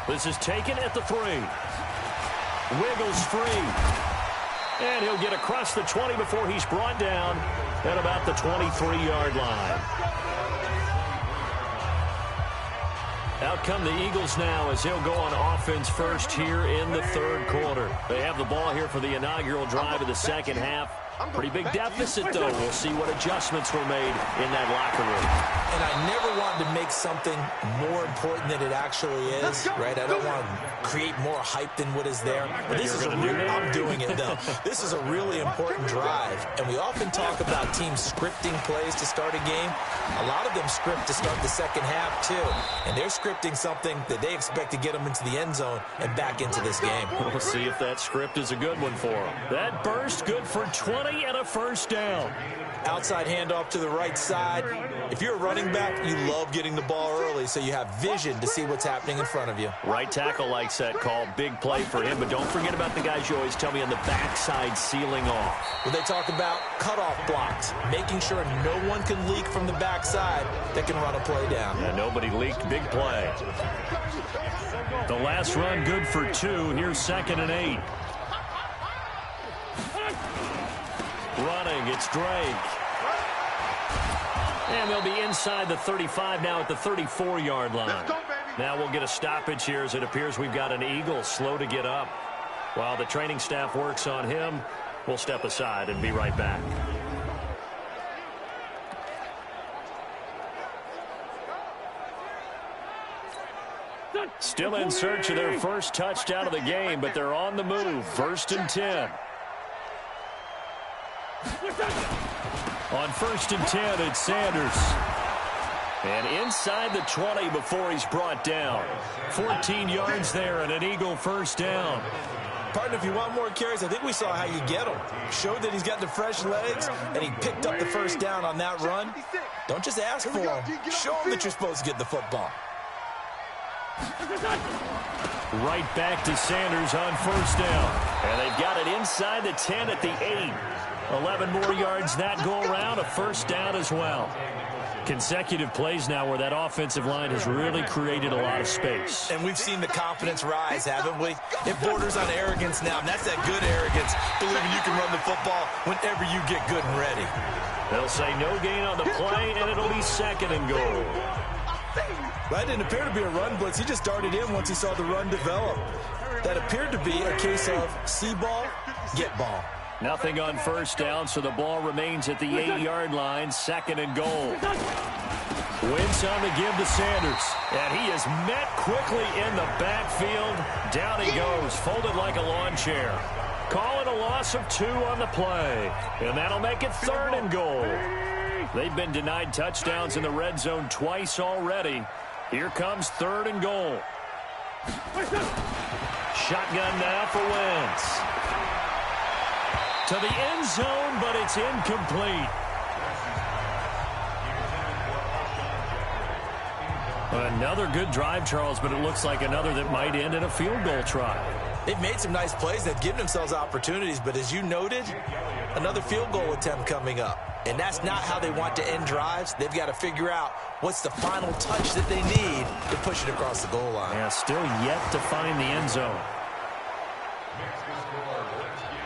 [SPEAKER 2] 3. This is taken at the 3. Wiggles free. And he'll get across the 20 before he's brought down at about the 23-yard line. Out come the Eagles now as they'll go on offense first here in the 3rd quarter. They have the ball here for the inaugural drive of the 2nd half. Pretty big deficit, though. We'll see what adjustments were made in that locker room.
[SPEAKER 3] And I never wanted to make something more important than it actually is, right? I don't want to create more hype than what is there. But this is I'm doing it, though. This is a really important drive. And we often talk about teams scripting plays to start a game. A lot of them script to start the second half, too. And they're scripting something that they expect to get them into the end zone and back into this game.
[SPEAKER 2] We'll see if that script is a good one for them. That burst good for 20 and a first down.
[SPEAKER 3] Outside handoff to the right side. If you're a running back, you love getting the ball early so you have vision to see what's happening in front of you.
[SPEAKER 2] Right tackle likes that call. Big play for him, but don't forget about the guys you always tell me on the backside sealing off.
[SPEAKER 3] When they talk about cutoff blocks, making sure no one can leak from the backside that can run a play down.
[SPEAKER 2] Yeah, nobody leaked. Big play. The last run good for 2. Here's 2nd and 8. Running, it's Drake. And they'll be inside the 35 now at the 34-yard line. Now we'll get a stoppage here as it appears we've got an Eagle slow to get up. While the training staff works on him, we'll step aside and be right back. Still in search of their first touchdown of the game, but they're on the move. 1st and 10. On 1st and 10, it's Sanders. And inside the 20 before he's brought down. 14 yards there and an Eagle first down.
[SPEAKER 3] Partner, if you want more carries, I think we saw how you get him. Showed that he's got the fresh legs, and he picked up the first down on that run. Don't just ask for him. Show him that you're supposed to get the football.
[SPEAKER 2] Right back to Sanders on 1st down. And they've got it inside the 10 at the 8. 11 more yards that go around, a first down as well. Consecutive plays now where that offensive line has really created a lot of space.
[SPEAKER 3] And we've seen the confidence rise, haven't we? It borders on arrogance now, and that's that good arrogance, believing you can run the football whenever you get good and ready.
[SPEAKER 2] They'll say no gain on the play, and it'll be 2nd and goal.
[SPEAKER 3] That didn't appear to be a run blitz. He just darted in once he saw the run develop. That appeared to be a case of see ball, get ball.
[SPEAKER 2] Nothing on 1st down, so the ball remains at the 8-yard line. 2nd and goal. Wentz on the give to Sanders. And he is met quickly in the backfield. Down he goes, folded like a lawn chair. Call it a loss of 2 on the play. And that'll make it 3rd and goal. They've been denied touchdowns in the red zone twice already. Here comes 3rd and goal. Shotgun now for Wentz. To the end zone, but it's incomplete. Another good drive, Charles, but it looks like another that might end in a field goal try.
[SPEAKER 3] They've made some nice plays. They've given themselves opportunities, but as you noted, another field goal attempt coming up. And that's not how they want to end drives. They've got to figure out what's the final touch that they need to push it across the goal line.
[SPEAKER 2] Yeah, still yet to find the end zone.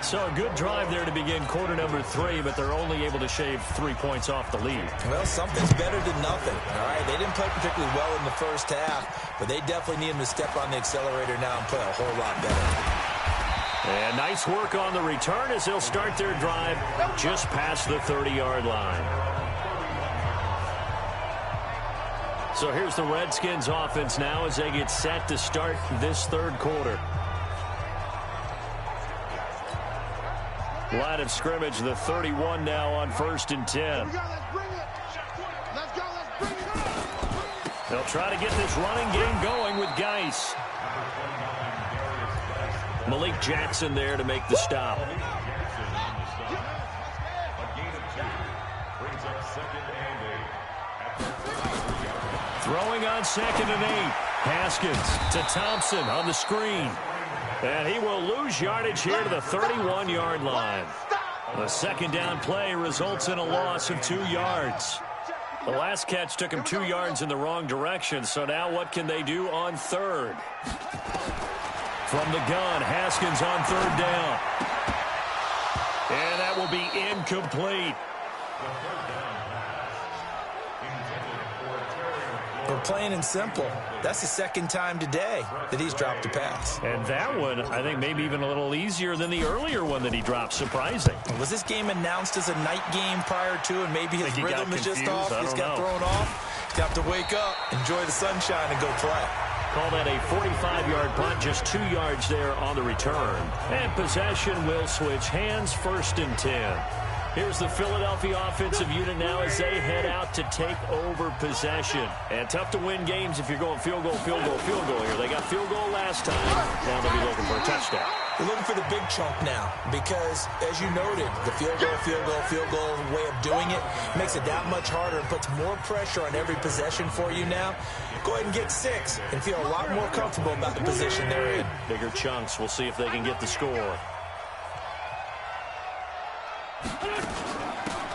[SPEAKER 2] So a good drive there to begin quarter number 3, but they're only able to shave 3 points off the lead.
[SPEAKER 3] Well, something's better than nothing, all right? They didn't play particularly well in the first half, but they definitely need them to step on the accelerator now and play a whole lot better.
[SPEAKER 2] And nice work on the return as they'll start their drive just past the 30-yard line. So here's the Redskins offense now as they get set to start this 3rd quarter. Line of scrimmage, the 31 now on 1st and 10. They'll try to get this running game going with Geis. Malik Jackson there to make the stop. Throwing on 2nd and 8. Haskins to Thompson on the screen. And he will lose yardage here to the 31-yard line. The 2nd down play results in a loss of 2 yards. The last catch took him 2 yards in the wrong direction, so now what can they do on 3rd? From the gun, Haskins on 3rd down. And that will be incomplete.
[SPEAKER 3] But plain and simple, that's the second time today that he's dropped a pass.
[SPEAKER 2] And that one, I think, maybe even a little easier than the earlier one that he dropped. Surprising.
[SPEAKER 3] Was this game announced as a night game prior to, and maybe his rhythm is just off? He's got thrown off. He's got to wake up, enjoy the sunshine, and go play.
[SPEAKER 2] Call that a 45-yard punt, just 2 yards there on the return. And possession will switch hands, 1st and 10. Here's the Philadelphia offensive unit now as they head out to take over possession. And tough to win games if you're going field goal, field goal, field goal here. They got field goal last time. Now they'll be looking for a touchdown.
[SPEAKER 3] They're looking for the big chunk now because, as you noted, the field goal way of doing it makes it that much harder and puts more pressure on every possession for you now. Go ahead and get 6 and feel a lot more comfortable about the position they're in.
[SPEAKER 2] Bigger chunks. We'll see if they can get the score.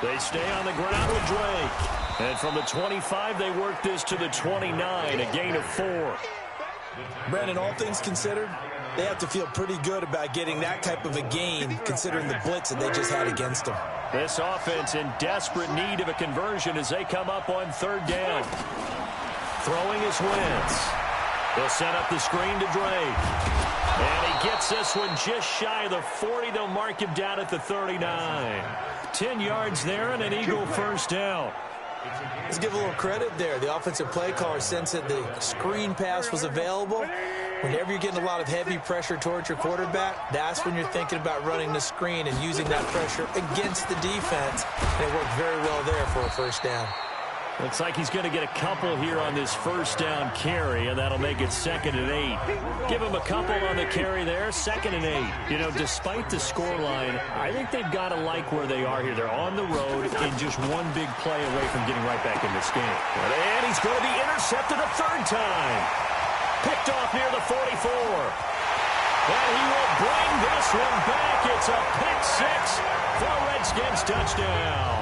[SPEAKER 2] They stay on the ground with Drake. And from the 25, they work this to the 29, a gain of 4.
[SPEAKER 3] Brandon, all things considered, they have to feel pretty good about getting that type of a gain, considering the blitz that they just had against them.
[SPEAKER 2] This offense in desperate need of a conversion as they come up on 3rd down. Throwing is Wentz. They'll set up the screen to Drake. And he gets this one just shy of the 40. They'll mark him down at the 39. 10 yards there and an Eagle 1st down.
[SPEAKER 3] Let's give a little credit there. The offensive play caller sensed that the screen pass was available. Whenever you're getting a lot of heavy pressure towards your quarterback, that's when you're thinking about running the screen and using that pressure against the defense. And it worked very well there for a 1st down.
[SPEAKER 2] Looks like he's going to get a couple here on this 1st down carry, and that'll make it 2nd and 8. Give him a couple on the carry there, 2nd and 8. You know, despite the scoreline, I think they've got to like where they are here. They're on the road and just one big play away from getting right back in this game. And he's going to be intercepted a 3rd time. Picked off near the 44. And he will bring this one back. It's a pick 6 for Redskins touchdown.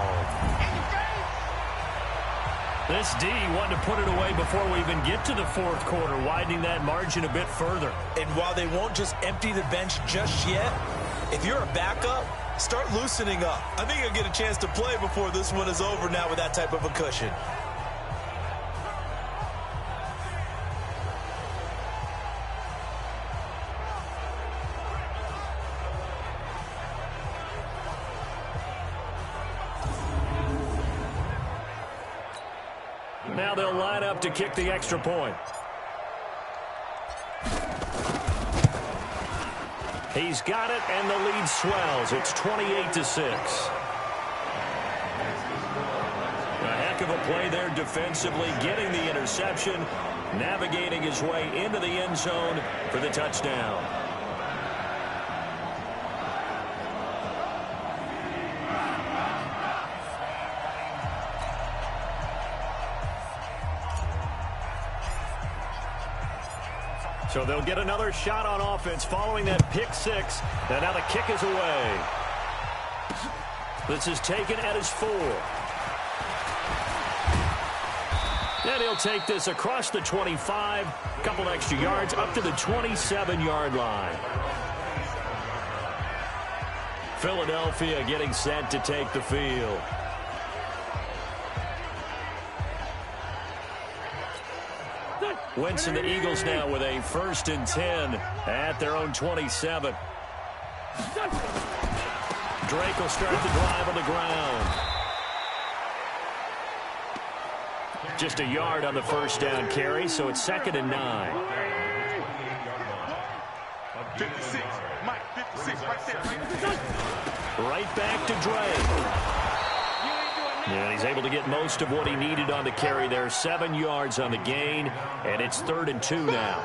[SPEAKER 2] This D wanted to put it away before we even get to the 4th quarter, widening that margin a bit further.
[SPEAKER 3] And while they won't just empty the bench just yet, if you're a backup, start loosening up. I think you'll get a chance to play before this one is over now with that type of a cushion.
[SPEAKER 2] Now they'll line up to kick the extra point. He's got it, and the lead swells. It's 28-6. A heck of a play there defensively, getting the interception, navigating his way into the end zone for the touchdown. So they'll get another shot on offense following that pick 6. And now the kick is away. This is taken at his 4. And he'll take this across the 25. A couple extra yards up to the 27-yard line. Philadelphia getting set to take the field. Wentz and the Eagles now with a 1st and 10 at their own 27. Drake will start the drive on the ground. Just a yard on the 1st down carry, so it's 2nd and 9.
[SPEAKER 5] 56, Mike, 56, right there.
[SPEAKER 2] Right back to Drake. And he's able to get most of what he needed on the carry there. 7 yards on the gain, and it's 3rd and 2 now.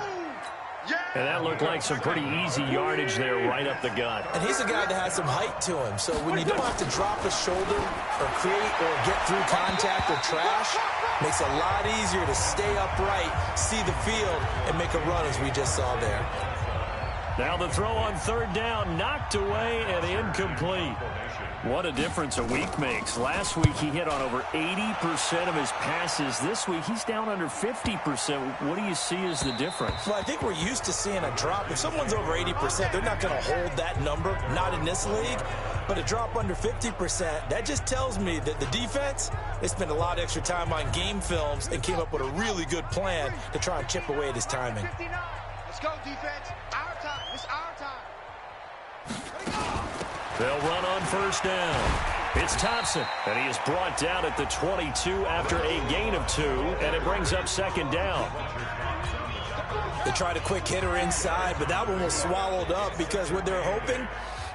[SPEAKER 2] And that looked like some pretty easy yardage there right up the gut.
[SPEAKER 3] And he's a guy that has some height to him. So when you don't have to drop a shoulder or create or get through contact or trash, makes it a lot easier to stay upright, see the field, and make a run as we just saw there.
[SPEAKER 2] Now the throw on 3rd down, knocked away and incomplete. What a difference a week makes. Last week he hit on over 80% of his passes. This week he's down under 50%. What do you see as the difference?
[SPEAKER 3] Well, I think we're used to seeing a drop. If someone's over 80%, they're not going to hold that number, not in this league. But a drop under 50%, that just tells me that the defense, they spent a lot of extra time on game films and came up with a really good plan to try and chip away at his timing.
[SPEAKER 5] Let's go, defense. Our time. It's our time.
[SPEAKER 2] They'll run on first down. It's Thompson, and he is brought down at the 22 after a gain of 2, and it brings up second down.
[SPEAKER 3] They tried a quick hitter inside, but that one was swallowed up because what they're hoping,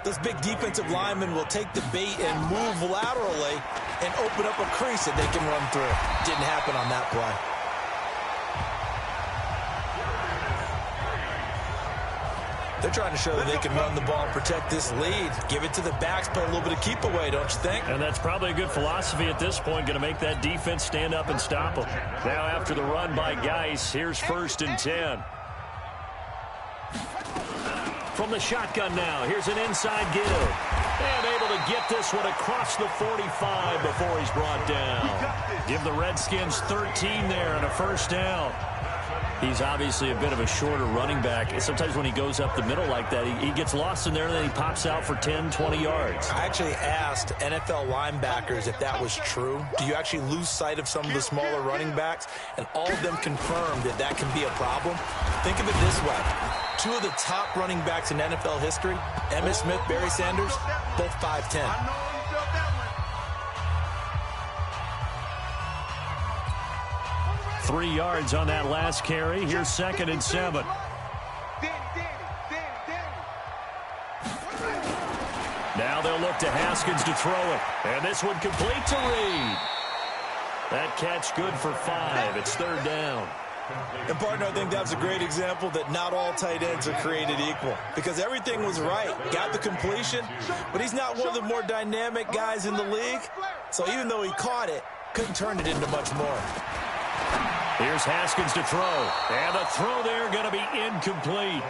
[SPEAKER 3] those big defensive linemen will take the bait and move laterally and open up a crease that they can run through. Didn't happen on that play. They're trying to show that they can run the ball and protect this lead. Give it to the backs, play a little bit of keep away, don't you think?
[SPEAKER 2] And that's probably a good philosophy at this point, going to make that defense stand up and stop them. Now after the run by Geis, here's 1st and 10. From the shotgun now, here's an inside give. And able to get this one across the 45 before he's brought down. Give the Redskins 13 there and a first down. He's obviously a bit of a shorter running back. Sometimes when he goes up the middle like that, he gets lost in there and then he pops out for 10, 20 yards.
[SPEAKER 3] I actually asked NFL linebackers if that was true. Do you actually lose sight of some of the smaller running backs? And all of them confirmed that that can be a problem. Think of it this way. 2 of the top running backs in NFL history, Emmitt Smith, Barry Sanders, both 5'10".
[SPEAKER 2] 3 yards on that last carry. Here's 2nd and 7. Now they'll look to Haskins to throw it. And this one complete to Reed. That catch good for 5. It's 3rd down.
[SPEAKER 3] And, partner, I think that's a great example that not all tight ends are created equal. Because everything was right. Got the completion, but he's not one of the more dynamic guys in the league. So even though he caught it, couldn't turn it into much more.
[SPEAKER 2] Here's Haskins to throw. And the throw there going to be incomplete.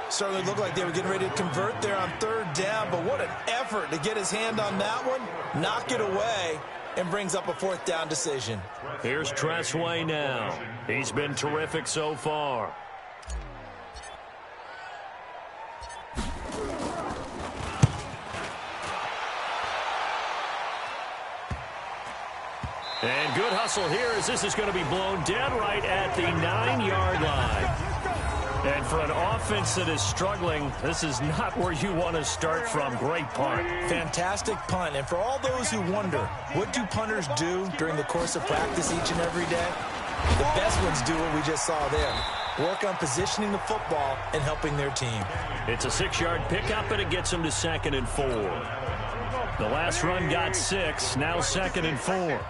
[SPEAKER 3] Certainly looked like they were getting ready to convert there on 3rd down, but what an effort to get his hand on that one, knock it away, and brings up a 4th down decision.
[SPEAKER 2] Here's Tressway now. He's been terrific so far. And good hustle here as this is going to be blown dead right at the 9-yard line. And for an offense that is struggling, this is not where you want to start from. Great punt.
[SPEAKER 3] Fantastic punt. And for all those who wonder, what do punters do during the course of practice each and every day? The best ones do what we just saw there. Work on positioning the football and helping their team.
[SPEAKER 2] It's a 6-yard pickup, and it gets them to 2nd and 4. The last run got 6, now 2nd and 4.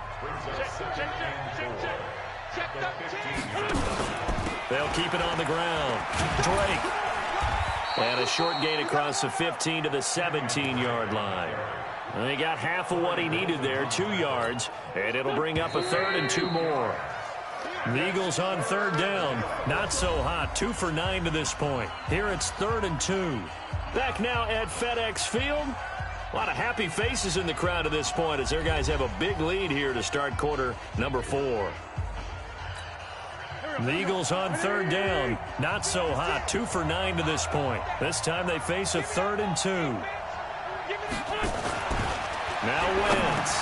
[SPEAKER 2] They'll keep it on the ground. Drake. And a short gain across the 15 to the 17-yard line. And he got half of what he needed there, 2 yards, and it'll bring up a 3rd and 2 more. The Eagles on 3rd down. Not so hot. 2 for 9 to this point. Here it's 3rd and 2. Back now at FedEx Field. A lot of happy faces in the crowd at this point as their guys have a big lead here to start quarter number 4. The Eagles on 3rd down. Not so hot. 2 for 9 to this point. This time they face a 3rd and 2. Now Wentz.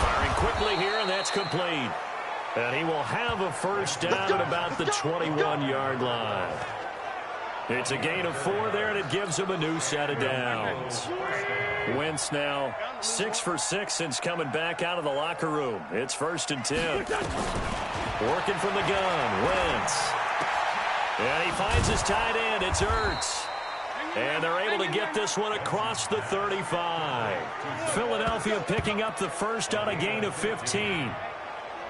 [SPEAKER 2] Firing quickly here, and that's complete. And he will have a first down at about the 21-yard line. It's a gain of 4 there, and it gives him a new set of downs. Wentz now 6 for 6 since coming back out of the locker room. It's 1st and 10. Working from the gun, Wentz. And he finds his tight end. It's Ertz. And they're able to get this one across the 35. Philadelphia picking up the first on a gain of 15.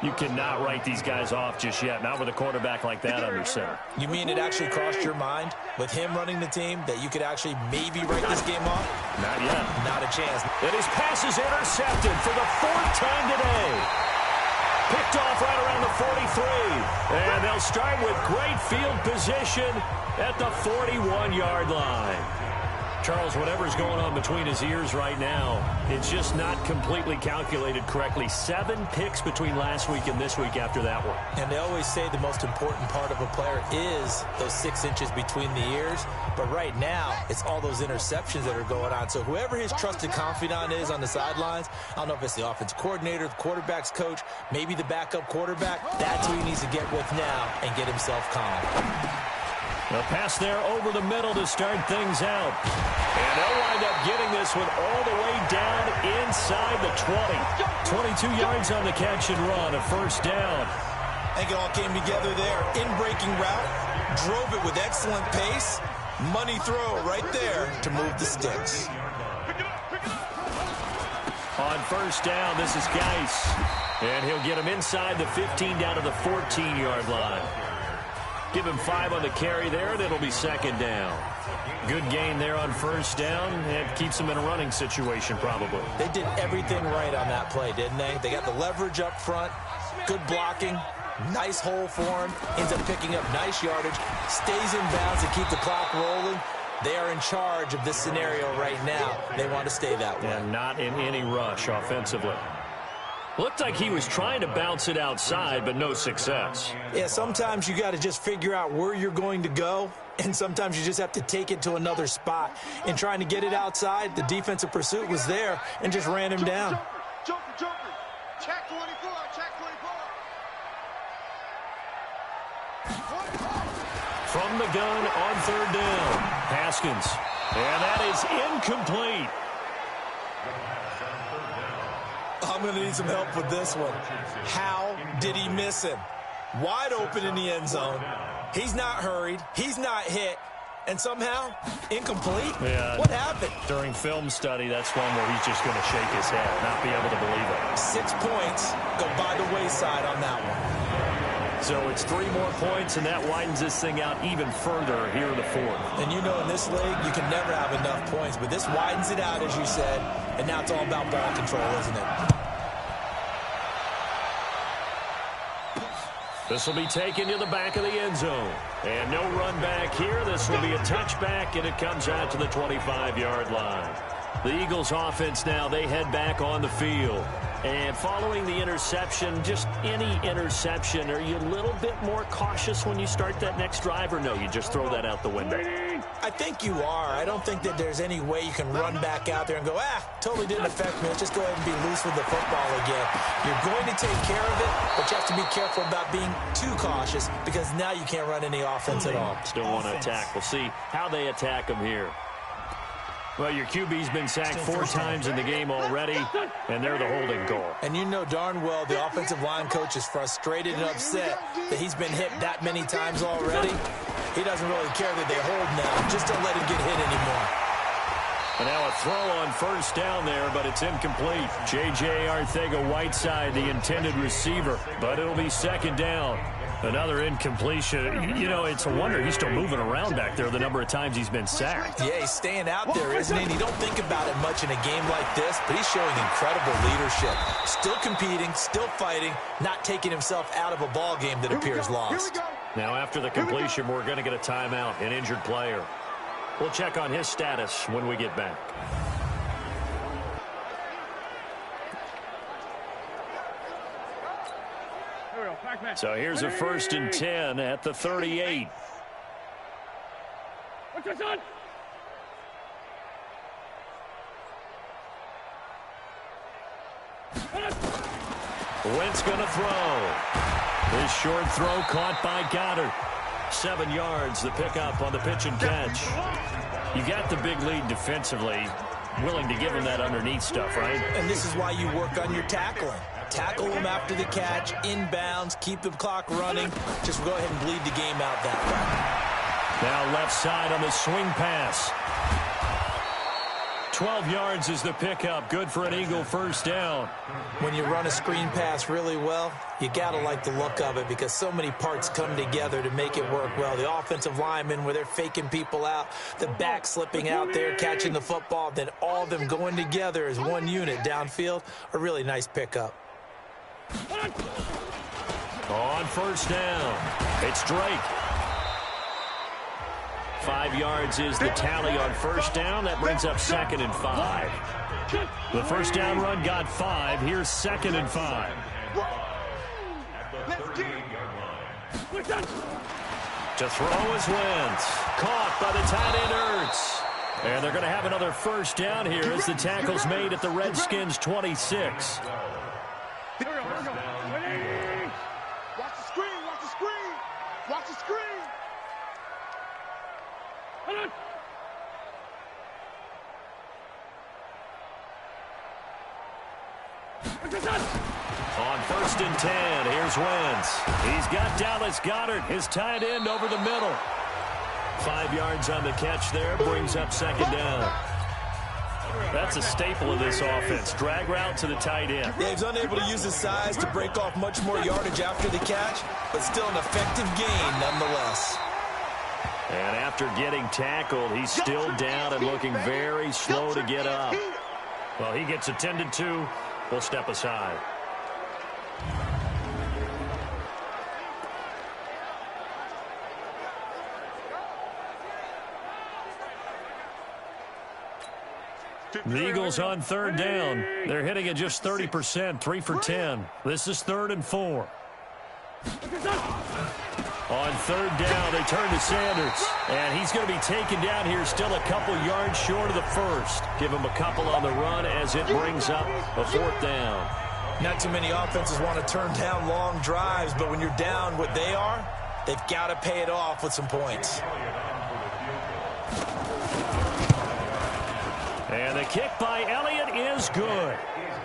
[SPEAKER 2] You cannot write these guys off just yet, not with a quarterback like that under center.
[SPEAKER 3] You mean it actually crossed your mind with him running the team that you could actually maybe write this game off?
[SPEAKER 2] Not yet.
[SPEAKER 3] Not a chance.
[SPEAKER 2] And his pass is intercepted for the 4th time today. Picked off right around the 43. And they'll start with great field position at the 41-yard line. Charles, whatever's going on between his ears right now, it's just not completely calculated correctly. 7 picks between last week and this week after that one.
[SPEAKER 3] And they always say the most important part of a player is those 6 inches between the ears. But right now, it's all those interceptions that are going on. So whoever his trusted confidant is on the sidelines, I don't know if it's the offense coordinator, the quarterback's coach, maybe the backup quarterback, that's who he needs to get with now and get himself calm.
[SPEAKER 2] The pass there over the middle to start things out. And they'll wind up getting this one all the way down inside the 20. 22 yards on the catch and run, a first down.
[SPEAKER 3] I think it all came together there. In-breaking route, drove it with excellent pace. Money throw right there to move the sticks.
[SPEAKER 2] On first down, this is Geis. And he'll get him inside the 15 down to the 14-yard line. Give him 5 on the carry there, and it'll be second down. Good gain there on first down, and keeps him in a running situation probably.
[SPEAKER 3] They did everything right on that play, didn't they? They got the leverage up front, good blocking, nice hole for him, ends up picking up nice yardage, stays in bounds to keep the clock rolling. They are in charge of this scenario right now. They want to stay that way.
[SPEAKER 2] And not in any rush offensively. Looked like he was trying to bounce it outside, but no success.
[SPEAKER 3] Yeah, sometimes you got to just figure out where you're going to go, and sometimes you just have to take it to another spot. In trying to get it outside, the defensive pursuit was there and just ran him down.
[SPEAKER 5] Jumper. Check 24, check 24.
[SPEAKER 2] From the gun on third down, Haskins. And that is incomplete.
[SPEAKER 3] I'm going to need some help with this one. How did he miss him? Wide open in the end zone. He's not hurried. He's not hit. And somehow, incomplete?
[SPEAKER 2] Yeah,
[SPEAKER 3] what happened?
[SPEAKER 2] During film study, that's one where he's just going to shake his head, not be able to believe it.
[SPEAKER 3] 6 points go by the wayside on that one.
[SPEAKER 2] So it's 3 more points, and that widens this thing out even further here in the 4th.
[SPEAKER 3] And you know, in this league, you can never have enough points, but this widens it out, as you said, and now it's all about ball control, isn't it?
[SPEAKER 2] This will be taken to the back of the end zone. And no run back here. This will be a touchback, and it comes out to the 25-yard line. The Eagles offense now, they head back on the field. And following the interception, just any interception, are you a little bit more cautious when you start that next drive, or no, you just throw that out the window?
[SPEAKER 3] I think you are. I don't think that there's any way you can run back out there and go, totally didn't affect me. Let's just go ahead and be loose with the football again. You're going to take care of it, but you have to be careful about being too cautious because now you can't run any offense at all.
[SPEAKER 2] Still want to attack. We'll see how they attack him here. Well, your QB's been sacked 4 times in the game already, and they're the holding call.
[SPEAKER 3] And you know darn well the offensive line coach is frustrated and upset that he's been hit that many times already. He doesn't really care that they hold now. Just don't let him get hit anymore.
[SPEAKER 2] And now a throw on first down there, but it's incomplete. J.J. Arcega-Whiteside, the intended receiver, but it'll be second down. Another incompletion. You know, it's a wonder he's still moving around back there the number of times he's been sacked.
[SPEAKER 3] Yeah, he's staying out there, isn't he? And you don't think about it much in a game like this, but he's showing incredible leadership. Still competing, still fighting, not taking himself out of a ball game that appears lost.
[SPEAKER 2] Now, after the completion, we're going to get a timeout, an injured player. We'll check on his status when we get back. So here's a 1st and 10 at the 38.
[SPEAKER 6] What's your son?
[SPEAKER 2] Wentz going to throw. This short throw caught by Goddard. 7 yards, the pickup on the pitch and catch. You got the big lead defensively. Willing to give him that underneath stuff, right?
[SPEAKER 3] And this is why you work on your tackling. Tackle him after the catch, inbounds, keep the clock running. Just go ahead and bleed the game out that way.
[SPEAKER 2] Now left side on the swing pass. 12 yards is the pickup. Good for an Eagle first down.
[SPEAKER 3] When you run a screen pass really well, you got to like the look of it because so many parts come together to make it work well. The offensive linemen where they're faking people out, the back slipping out there, catching the football, then all of them going together as one unit downfield. A really nice pickup.
[SPEAKER 2] On first down, it's Drake. 5 yards is the tally on first down. That brings up 2nd and 5. The first down run got 5. Here's 2nd and 5. To throw is Wentz. Caught by the tight end Ertz. And they're going to have another first down here as the tackle's made at the Redskins' 26.
[SPEAKER 5] Watch the screen, watch the screen, watch the screen.
[SPEAKER 2] On 1st and 10, here's Wentz. He's got Dallas Goedert, his tight end, over the middle. 5 yards on the catch there, brings up 2nd down. That's a staple of this offense. Drag route to the tight end.
[SPEAKER 3] Yeah, he's unable to use his size to break off much more yardage after the catch, but still an effective gain nonetheless.
[SPEAKER 2] And after getting tackled, he's still down and looking very slow to get up. Well, he gets attended to. We'll step aside. The Eagles on 3rd down. They're hitting at just 30%, 3 for 10. This is 3rd and 4. On 3rd down, they turn to Sanders. And he's going to be taken down here still a couple yards short of the first. Give him a couple on the run as it brings up a 4th down.
[SPEAKER 3] Not too many offenses want to turn down long drives, but when you're down what they are, they've got to pay it off with some points.
[SPEAKER 2] And the kick by Elliott is good.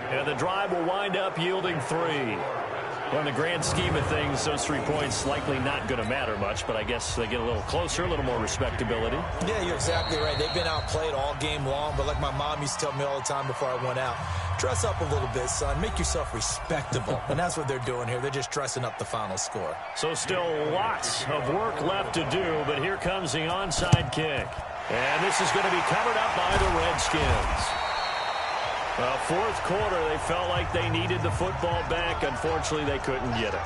[SPEAKER 2] And the drive will wind up yielding 3. Well, in the grand scheme of things, those 3 points likely not going to matter much, but I guess they get a little closer, a little more respectability. Yeah,
[SPEAKER 3] you're exactly right. They've been outplayed all game long, but like my mom used to tell me all the time before I went out, dress up a little bit, son. Make yourself respectable. And that's what they're doing here. They're just dressing up the final score.
[SPEAKER 2] So still lots of work left to do, but here comes the onside kick. And this is going to be covered up by the Redskins. Well, 4th quarter, they felt like they needed the football back. Unfortunately, they couldn't get it.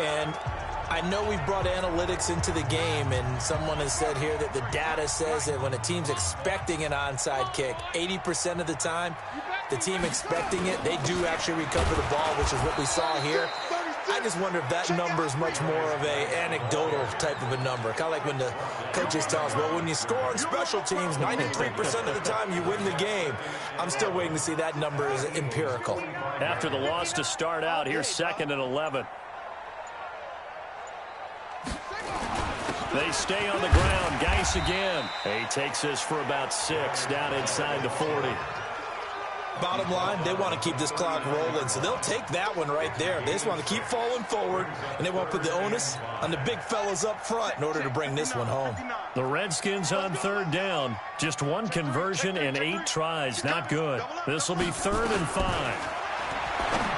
[SPEAKER 3] And I know we've brought analytics into the game, and someone has said here that the data says that when a team's expecting an onside kick, 80% of the time, the team expecting it, they do actually recover the ball, which is what we saw here. I just wonder if that number is much more of a anecdotal type of a number. Kind of like when the coaches tell us, well, when you score on special teams, 93% of the time you win the game. I'm still waiting to see that number is empirical.
[SPEAKER 2] After the loss to start out, here's 2nd and 11. They stay on the ground. Geis again. He takes this for about 6 down inside the 40.
[SPEAKER 3] Bottom line, they want to keep this clock rolling, so they'll take that one right there. They just want to keep falling forward, and they want to put the onus on the big fellas up front in order to bring this one home.
[SPEAKER 2] The Redskins on 3rd down. Just 1 conversion and 8 tries. Not good. This will be 3rd and 5.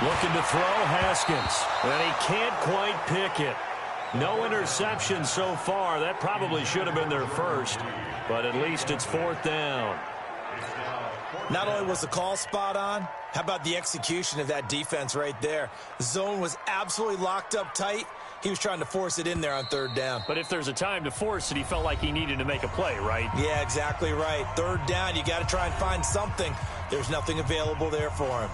[SPEAKER 2] Looking to throw Haskins, and he can't quite pick it. No interception so far. That probably should have been their first, but at least it's 4th down.
[SPEAKER 3] Not only was the call spot on, how about the execution of that defense right there? The zone was absolutely locked up tight. He was trying to force it in there on 3rd down.
[SPEAKER 2] But if there's a time to force it, he felt like he needed to make a play, right?
[SPEAKER 3] Yeah, exactly right. 3rd down, you got to try and find something. There's nothing available there for him.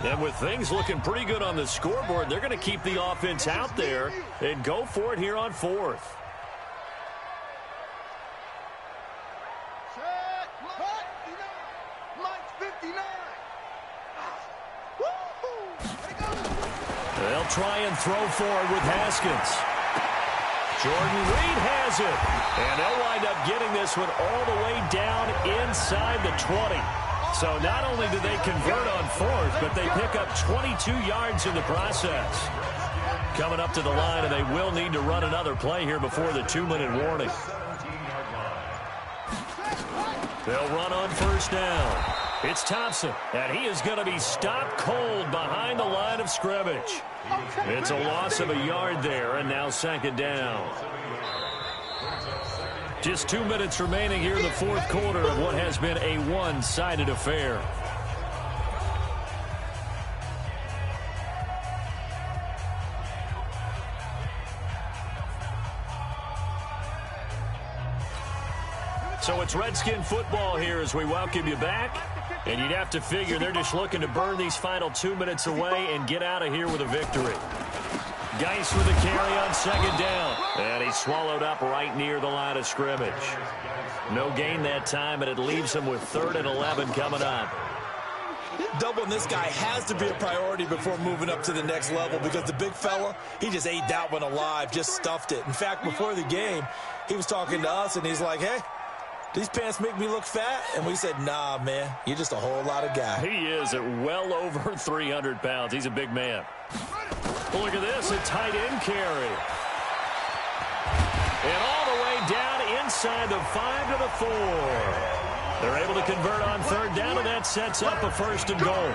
[SPEAKER 2] And with things looking pretty good on the scoreboard, they're going to keep the offense out there and go for it here on 4th. They'll try and throw forward with Haskins. Jordan Reed has it. And they'll wind up getting this one all the way down inside the 20. So not only do they convert on 4th, but they pick up 22 yards in the process. Coming up to the line, and they will need to run another play here before the 2-minute warning. They'll run on 1st down. It's Thompson, and he is going to be stopped cold behind the line of scrimmage. It's a loss of a yard there, and now 2nd down. Just 2 minutes remaining here in the 4th quarter of what has been a one-sided affair. So it's Redskin football here as we welcome you back. And you'd have to figure they're just looking to burn these final 2 minutes away and get out of here with a victory. Geis with a carry on second down. And he's swallowed up right near the line of scrimmage. No gain that time, and it leaves him with 3rd and 11 coming up.
[SPEAKER 3] Doubling this guy has to be a priority before moving up to the next level because the big fella, he just ate that one alive, just stuffed it. In fact, before the game, he was talking to us, and he's like, hey, these pants make me look fat? And we said, nah, man, you're just a whole lot of guy.
[SPEAKER 2] He is at well over 300 pounds. He's a big man. Well, look at this, a tight end carry. And all the way down inside the 5 to the 4. They're able to convert on 3rd down, and that sets up a 1st and goal.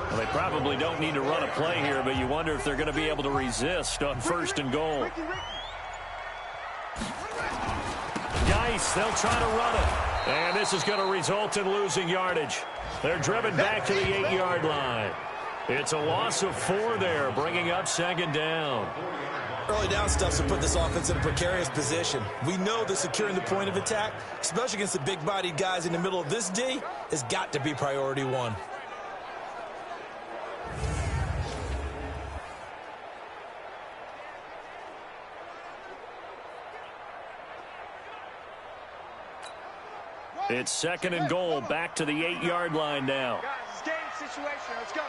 [SPEAKER 2] Well, they probably don't need to run a play here, but you wonder if they're going to be able to resist on 1st and goal. Geis, they'll try to run it. And this is going to result in losing yardage. They're driven back to the 8-yard line. It's a loss of 4 there, bringing up 2nd down.
[SPEAKER 3] Early down stuffs will put this offense in a precarious position. We know that securing the point of attack, especially against the big-bodied guys in the middle of this D, has got to be priority 1.
[SPEAKER 2] It's 2nd and goal, back to the 8-yard line now.
[SPEAKER 5] Guys, it's game situation. Let's go.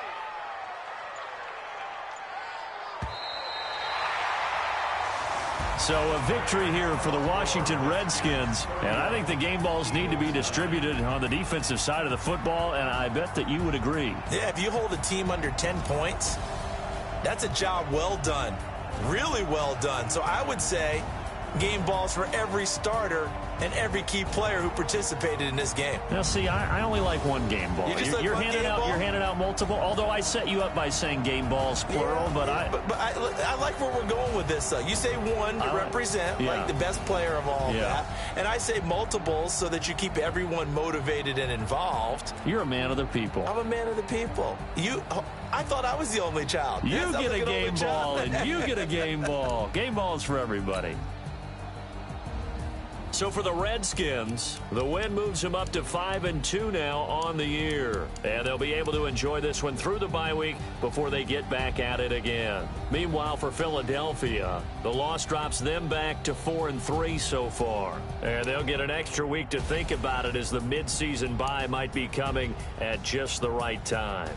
[SPEAKER 2] So a victory here for the Washington Redskins. And I think the game balls need to be distributed on the defensive side of the football, and I bet that you would agree.
[SPEAKER 3] Yeah, if you hold a team under 10 points, that's a job well done. Really well done. So I would say game balls for every starter and every key player who participated in this game.
[SPEAKER 2] Now, see, I only like one game ball. You're handing out multiple, although I set you up by saying game balls, plural,
[SPEAKER 3] yeah,
[SPEAKER 2] but
[SPEAKER 3] I like where we're going with this. You say one to represent like the best player of all that, and I say multiples so that you keep everyone motivated and involved.
[SPEAKER 2] You're a man of the people.
[SPEAKER 3] I'm a man of the people. I thought I was the only child.
[SPEAKER 2] You get a game ball, and you get a game ball. Game balls for everybody. So for the Redskins, the win moves them up to 5-2 now on the year. And they'll be able to enjoy this one through the bye week before they get back at it again. Meanwhile, for Philadelphia, the loss drops them back to 4-3 so far. And they'll get an extra week to think about it as the midseason bye might be coming at just the right time.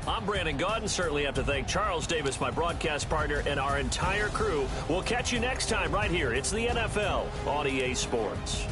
[SPEAKER 2] I'm Brandon Gaudin. Certainly have to thank Charles Davis, my broadcast partner, and our entire crew. We'll catch you next time right here. It's the NFL on EA Sports.